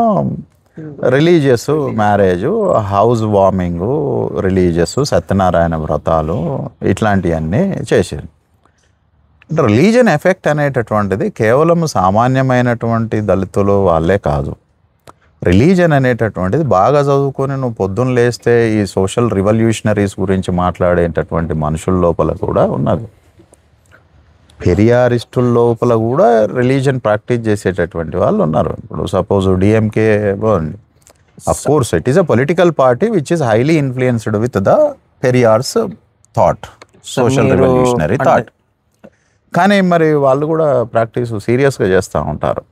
Speaker 1: religious marriage, house warming, religious Satyanarayana వ్రతాలు ఇట్లాంటివన్నీ చేశారు. అంటే రిలీజియన్ ఎఫెక్ట్ అనేటటువంటిది కేవలం సామాన్యమైనటువంటి దళితులు వాళ్ళే కాదు. రిలీజన్ అనేటటువంటిది బాగా చదువుకొని నువ్వు పొద్దున్న లేస్తే ఈ సోషల్ రివల్యూషనరీస్ గురించి మాట్లాడేటటువంటి మనుషుల లోపల కూడా ఉన్నది. పెరియారిస్టుల లోపల కూడా రిలీజన్ ప్రాక్టీస్ చేసేటటువంటి వాళ్ళు ఉన్నారు. ఇప్పుడు suppose DMK, of course it is a political party which is highly influenced with the Periyar's thought, social revolutionary thought. కానీ మరి వాళ్ళు కూడా ప్రాక్టీస్ సీరియస్గా చేస్తూ ఉంటారు.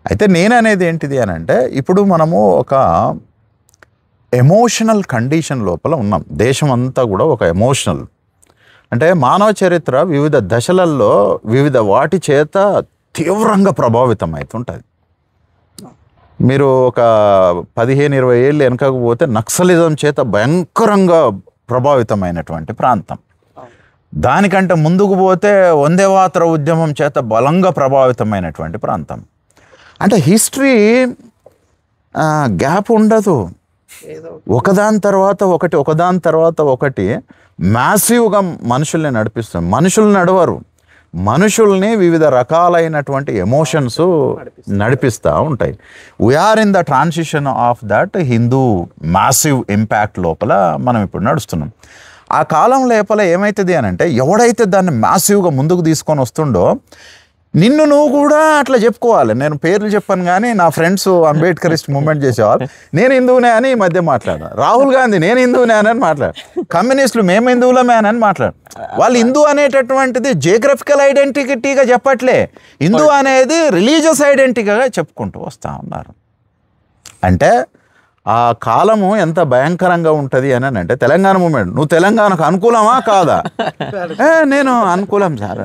Speaker 1: అయితే నేను అనేది ఏంటిది అని అంటే, ఇప్పుడు మనము ఒక ఎమోషనల్ కండిషన్ లోపల ఉన్నాం. దేశం అంతా కూడా ఒక ఎమోషనల్, అంటే మానవ చరిత్ర వివిధ దశలలో వివిధ వాటి చేత తీవ్రంగా ప్రభావితం అవుతుంటుంది. మీరు ఒక 15-20 ఏళ్ళు వెనకకు పోతే నక్సలిజం చేత భయంకరంగా ప్రభావితమైనటువంటి ప్రాంతం. దానికంటే ముందుకు పోతే వందేమాతర ఉద్యమం చేత బలంగా ప్రభావితమైనటువంటి ప్రాంతం. అంటే హిస్టరీ గ్యాప్ ఉండదు, ఒకదాని తర్వాత ఒకటి మ్యాసివ్గా మనుషుల్ని నడిపిస్తుంది. మనుషులు నడవరు, మనుషుల్ని వివిధ రకాలైనటువంటి ఎమోషన్స్ నడిపిస్తూ ఉంటాయి. We are in the transition of that Hindu massive impact లోపల మనం ఇప్పుడు నడుస్తున్నాం. ఆ కాలం లోపల ఏమవుతుంది అని అంటే, ఎవడైతే దాన్ని మ్యాసివ్గా ముందుకు తీసుకొని వస్తుండో నిన్ను నువ్వు కూడా అట్లా చెప్పుకోవాలి. నేను పేర్లు చెప్పాను కానీ నా ఫ్రెండ్స్ అంబేద్కరిస్ట్ మూవ్మెంట్ చేసేవాళ్ళు నేను హిందువునే అని ఈ మధ్య మాట్లాడారు. రాహుల్ గాంధీ నేను హిందువునే అని మాట్లాడు, కమ్యూనిస్టులు మేము హిందువులమే అని మాట్లాడు. వాళ్ళు హిందూ అనేటటువంటిది జియోగ్రఫికల్ ఐడెంటిటీగా చెప్పట్లే, హిందూ అనేది రిలీజియస్ ఐడెంటిటీగా చెప్పుకుంటూ వస్తూ ఉన్నారు. అంటే ఆ కాలము ఎంత భయంకరంగా ఉంటుంది అని అంటే, తెలంగాణ మూమెంట్ నువ్వు తెలంగాణకు అనుకూలమా కాదా? నేను అనుకూలం సార్.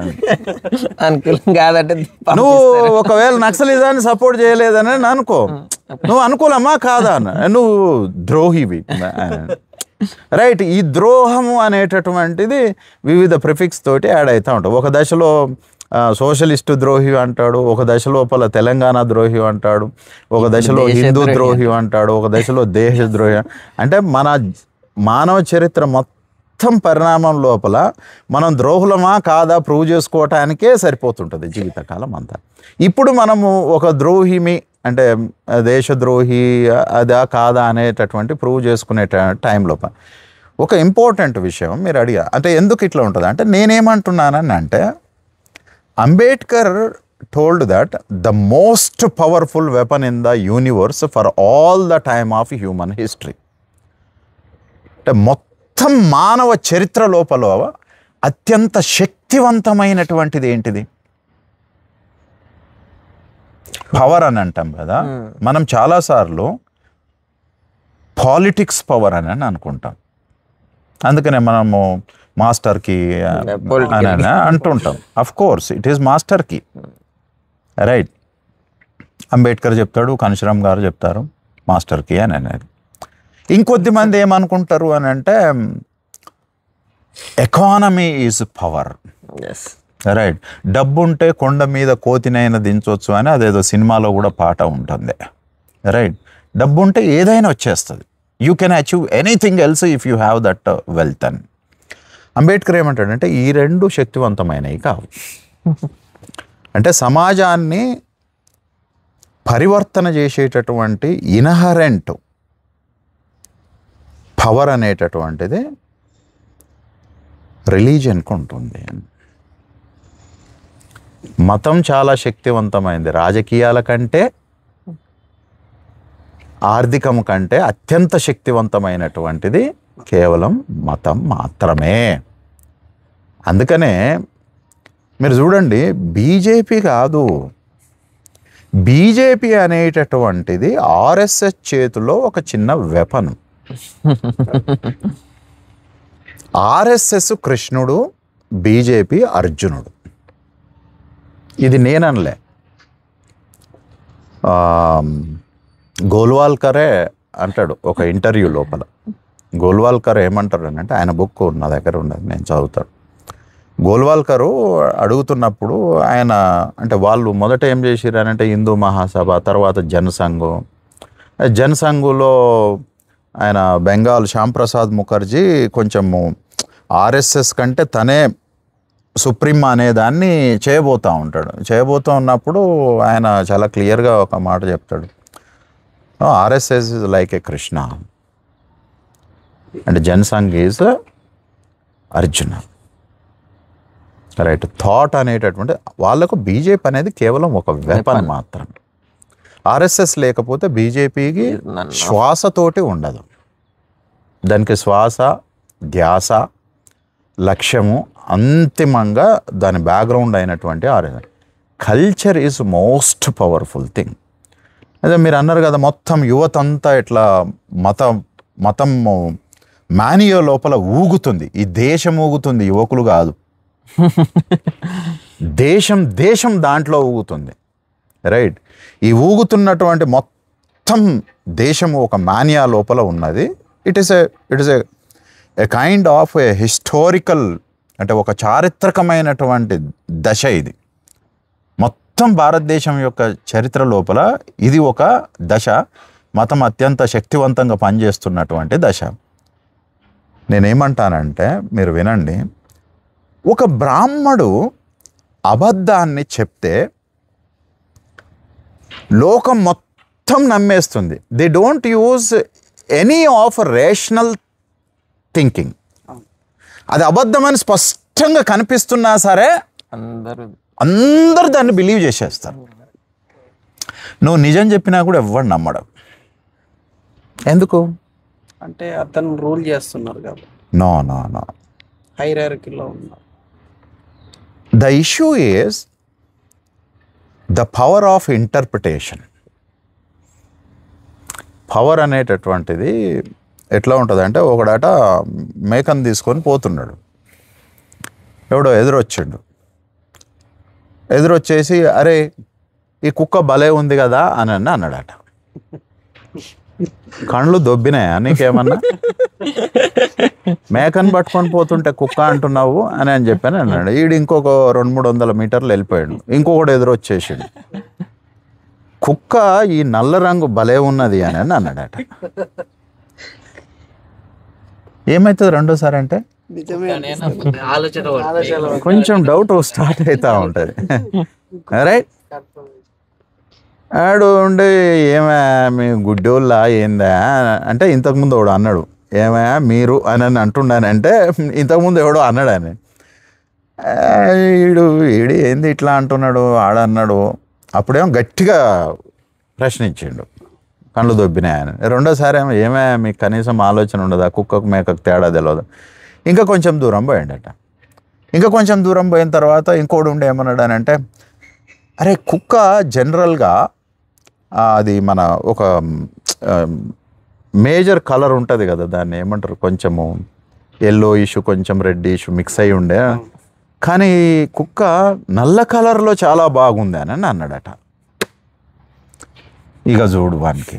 Speaker 2: అనుకూలం కాదంటే
Speaker 1: నువ్వు ఒకవేళ నక్సలిజాన్ని సపోర్ట్ చేయలేదని అనుకో, నువ్వు అనుకూలమా కాదా? నువ్వు ద్రోహివి, రైట్? ఈ ద్రోహము అనేటటువంటిది వివిధ ప్రిఫిక్స్ తోటి యాడ్ అవుతూ ఉంటావు. ఒక దశలో సోషలిస్టు ద్రోహి అంటాడు, ఒక దశ లోపల తెలంగాణ ద్రోహి అంటాడు, ఒక దశలో హిందూ ద్రోహి అంటాడు, ఒక దశలో దేశ ద్రోహి. అంటే మన మానవ చరిత్ర మొత్తం పరిణామం లోపల మనం ద్రోహులమా కాదా ప్రూవ్ చేసుకోవటానికే సరిపోతుంటుంది జీవితకాలం అంతా. ఇప్పుడు మనము ఒక ద్రోహిమి అంటే దేశద్రోహి అదా కాదా అనేటటువంటి ప్రూవ్ చేసుకునే టైం లోపల ఒక ఇంపార్టెంట్ విషయం మీరు అడిగా, అంటే ఎందుకు ఇట్లా ఉంటుంది అంటే, నేనేమంటున్నానని అంటే, Ambedkar told that the most powerful weapon in the universe for all the time of human history, అంటే మొత్తం మానవ చరిత్ర లోపల అత్యంత శక్తివంతమైనటువంటిది ఏంటిది? పవర్ అని అంటాం కదా మనం చాలాసార్లు, పాలిటిక్స్ పవర్ అని అనుకుంటాం. అందుకనే మనము మాస్టర్ కీ అని అంటుంటాం. Of course it is master key, right? Ambedkar చెప్తాడు, కన్షరామ్ గారు చెప్తారు మాస్టర్ కీ అని అనేది. ఇంకొద్ది మంది ఏమనుకుంటారు అని అంటే economy is power,
Speaker 2: yes,
Speaker 1: right, డబ్బు ఉంటే కొండ మీద కోతినైనా దించవచ్చు అని అదేదో సినిమాలో కూడా పాట ఉంటుంది, రైట్. డబ్బు ఉంటే ఏదైనా వచ్చేస్తుంది, you can achieve anything else if you have that wealth అని. అంబేద్కర్ ఏమంటాడంటే ఈ రెండు శక్తివంతమైనవి కావు. అంటే సమాజాన్ని పరివర్తన చేసేటటువంటి ఇన్హరెంట్ పవర్ అనేటటువంటిది రిలీజియన్కు ఉంటుంది. మతం చాలా శక్తివంతమైంది, రాజకీయాల కంటే ఆర్థికం కంటే అత్యంత శక్తివంతమైనటువంటిది కేవలం మతం మాత్రమే. అందుకనే మీరు చూడండి, బీజేపీ కాదు, బీజేపీ అనేటటువంటిది ఆర్ఎస్ఎస్ చేతిలో ఒక చిన్న వెపన్. ఆర్ఎస్ఎస్ కృష్ణుడు, బీజేపీ అర్జునుడు. ఇది నేననలే, గోల్వాల్కరే అంటాడు ఒక ఇంటర్వ్యూ లోపల. గోల్వాల్కర్ ఏమంటారు అంటే, ఆయన బుక్ నా దగ్గర ఉన్నది, నేను చదువుతాడు. గోల్వాల్కరు అడుగుతున్నప్పుడు ఆయన అంటే వాళ్ళు మొదట ఏం చేసిరు అని అంటే హిందూ మహాసభ, తర్వాత జనసంఘులో ఆయన బెంగాల్ శ్యాంప్రసాద్ ముఖర్జీ కొంచెము ఆర్ఎస్ఎస్ కంటే తనే సుప్రీం అనేదాన్ని చేయబోతూ ఉంటాడు. చేయబోతూ ఉన్నప్పుడు ఆయన చాలా క్లియర్గా ఒక మాట చెప్తాడు, RSS is like A Krishna and Jan Sangh is Arjuna, right. Thought అనేటటువంటి వాళ్ళకు బీజేపీ అనేది కేవలం ఒక వెపన్ మాత్రం. ఆర్ఎస్ఎస్ లేకపోతే బీజేపీకి శ్వాసతోటి ఉండదు, దానికి శ్వాస, ధ్యాస, లక్ష్యము, అంతిమంగా దాని బ్యాక్గ్రౌండ్ అయినటువంటి RSS. Culture is most powerful thing. అదే మీరు అన్నారు కదా, మొత్తం యువత అంతా ఇట్లా మతం మానియో లోపల ఊగుతుంది, ఈ దేశం ఊగుతుంది, యువకులు కాదు, దేశం దాంట్లో ఊగుతుంది, రైట్. ఈ ఊగుతున్నటువంటి మొత్తం దేశము ఒక మానియా లోపల ఉన్నది. It is a kind of A historical, అంటే ఒక చారిత్రకమైనటువంటి దశ ఇది. మొత్తం భారతదేశం యొక్క చరిత్ర లోపల ఇది ఒక దశ, మతం అత్యంత శక్తివంతంగా పనిచేస్తున్నటువంటి దశ. నేనేమంటానంటే మీరు వినండి, ఒక బ్రాహ్మడు అబద్ధాన్ని చెప్తే లోకం మొత్తం నమ్మేస్తుంది. They don't use any of rational thinking. అది అబద్ధమని స్పష్టంగా కనిపిస్తున్నా సరే అందరూ దాన్ని బిలీవ్ చేసేస్తారు. నువ్వు నిజం చెప్పినా కూడా ఎవ్వడు నమ్మడం. ఎందుకు
Speaker 4: అంటే అతను రూల్ చేస్తున్నారు కాబట్టి.
Speaker 1: నో
Speaker 4: హైరార్కీలో ఉన్నారు.
Speaker 1: The issue is the power of interpretation. Power అనేటటువంటిది ఎట్లా ఉంటుంది అంటే, ఒకడాట మేకను తీసుకొని పోతున్నాడు, ఎవడో ఎదురొచ్చేసి అరే ఈ కుక్క భలే ఉంది కదా అని అన్నాడట. కళ్ళు దొబ్బినాయా నీకేమన్నా? మేకను పట్టుకొని పోతుంటే కుక్క అంటున్నావు అని చెప్పాను అన్నాడు. ఈడు ఇంకొక 200-300 మీటర్లు వెళ్ళిపోయాడు, ఇంకొకటి ఎదురొచ్చేసాడు, కుక్క ఈ నల్ల రంగు భలే ఉన్నది అని అన్నాడట. ఏమవుతుంది రెండోసారి అంటే కొంచెం డౌట్ స్టార్ట్ అవుతూ ఉంటుంది, రైట్. ఆడు ఉండి ఏమా మీ గుడ్డోళ్ళ ఏందా అంటే, ఇంతకుముందు ఎవడో అన్నాడు ఏమయ్యా మీరు అని అంటుండానంటే, ఇంతకుముందు ఎవడో అన్నాడు అని, ఈడు ఏంది ఇట్లా అంటున్నాడు ఆడన్నాడు. అప్పుడేమో గట్టిగా ప్రశ్నించిండు, కళ్ళు దొబ్బినాయని. రెండోసారి ఏమో మీకు కనీసం ఆలోచన ఉండదా, కుక్కకు మేకకు తేడా తెలియదు. ఇంకా కొంచెం దూరం పోయిండట. ఇంకా కొంచెం దూరం పోయిన తర్వాత ఇంకోటి ఉండి ఏమన్నాడు అని అంటే, అరే కుక్క జనరల్గా అది మన ఒక మేజర్ కలర్ ఉంటుంది కదా, దాన్ని ఏమంటారు, కొంచెము ఎల్లో ఇష్యూ కొంచెం రెడ్ ఇష్యూ మిక్స్ అయి ఉండే, కానీ కుక్క నల్ల కలర్లో చాలా బాగుంది అని అన్నాడట. ఇక చూడు వానికి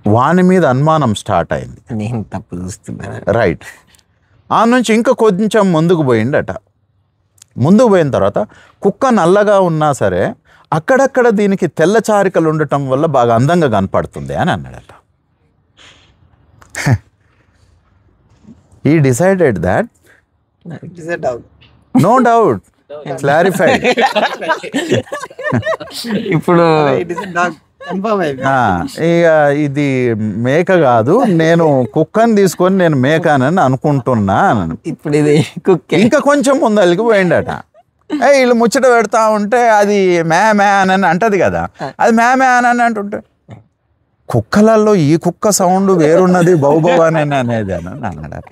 Speaker 1: వాని మీద అనుమానం స్టార్ట్ అయింది.
Speaker 2: నేను తప్పు చూస్తున్నాను.
Speaker 1: రైట్. ఆ నుంచి ఇంకా కొంచెం ముందుకు పోయిండట. ముందుకు పోయిన తర్వాత కుక్క నల్లగా ఉన్నా సరే అక్కడక్కడ దీనికి తెల్ల చారికలు ఉండటం వల్ల బాగా అందంగా కనపడుతుంది అని అన్నాడట. he decided that
Speaker 4: It is a doubt.
Speaker 1: no doubt clarified.
Speaker 2: ఇప్పుడు
Speaker 4: It is a dog. Confirm అయిపోయింది.
Speaker 1: ఇక ఇది మేక కాదు, నేను కుక్కని తీసుకొని నేను మేక అని అనుకుంటున్నా అని.
Speaker 2: ఇప్పుడు ఇది కుక్కే.
Speaker 1: ఇంకా కొంచెం ముందరికి పోయిండట. వీళ్ళు ముచ్చట పెడతా ఉంటే అది మే మే అని అంటది కదా, అది మే మే అని అంటుంటే కుక్కలలో ఈ కుక్క సౌండ్ వేరున్నది బౌబౌ అని అనేది అని అన్నాడట.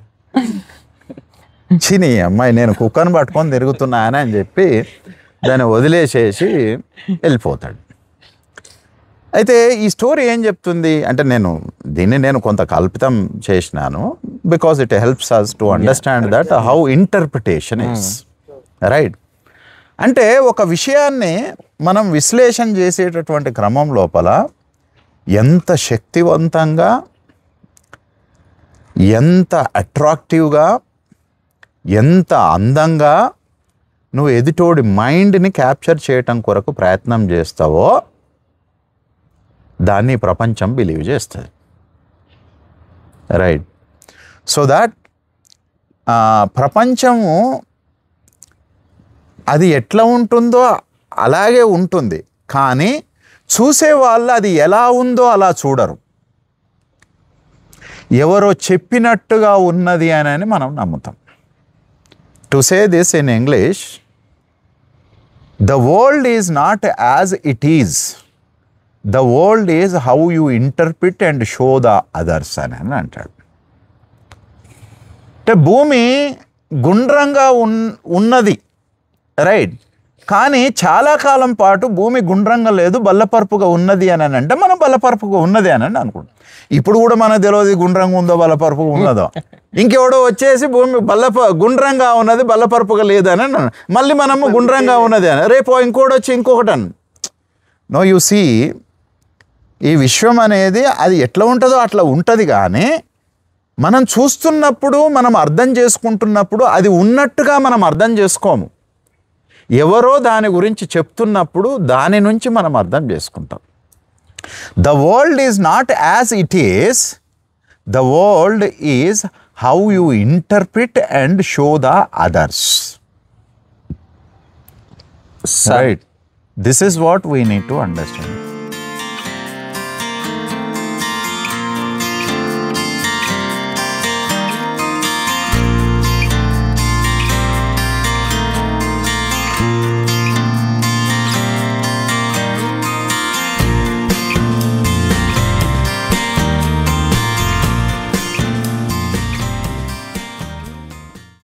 Speaker 1: చిని అమ్మాయి నేను కుక్కను పట్టుకొని తిరుగుతున్నాను అని చెప్పి దాన్ని వదిలేసేసి వెళ్ళిపోతాడు. అయితే ఈ స్టోరీ ఏం చెప్తుంది అంటే, దీన్ని కొంత కల్పితం చేసినాను because it helps us to understand that how interpretation is right. అంటే ఒక విషయాన్ని మనం విశ్లేషణ చేసేటటువంటి క్రమం లోపల ఎంత శక్తివంతంగా, ఎంత అట్రాక్టివ్గా, ఎంత అందంగా నువ్వు ఎదుటోడి మైండ్ని క్యాప్చర్ చేయటం కొరకు ప్రయత్నం చేస్తావో దాన్ని ప్రపంచం బిలీవ్ చేస్తుంది. రైట్. సో దాట్ ప్రపంచము అది ఎట్లా ఉంటుందో అలాగే ఉంటుంది, కానీ చూసే వాళ్ళు అది ఎలా ఉందో అలా చూడరు. ఎవరో చెప్పినట్టుగా ఉన్నది అని మనం నమ్ముతాం. To say this in English, the world is not as it is, the world is how you interpret and show the others అని అంటాడు. అంటే భూమి గుండ్రంగా ఉన్నది రైట్, కానీ చాలా కాలం పాటు భూమి గుండ్రంగా లేదు బల్లపరుపుగా ఉన్నది అని అంటే మనం బల్లపరుపుగా ఉన్నది అని అనుకుంటాం. ఇప్పుడు కూడా మనకు తెలియదు గుండ్రంగా ఉందో బల్లపరుపుగా ఉన్నదో. ఇంకెవడో వచ్చేసి భూమి గుండ్రంగా ఉన్నది బల్లపరుపుగా లేదని మళ్ళీ మనము గుండ్రంగా ఉన్నది అని, రేపు ఇంకోటి వచ్చి ఇంకొకటి అని. నో యు సీ, ఈ విశ్వం అనేది అది ఎట్లా ఉంటుందో అట్లా ఉంటుంది, కానీ మనం చూస్తున్నప్పుడు, మనం అర్థం చేసుకుంటున్నప్పుడు అది ఉన్నట్టుగా మనం అర్థం చేసుకోము. ఎవరో దాని గురించి చెప్తున్నప్పుడు దాని నుంచి మనం అర్థం చేసుకుంటాం. The world is not as it is, the world is how you interpret and show the others. Right. This is what we need to understand.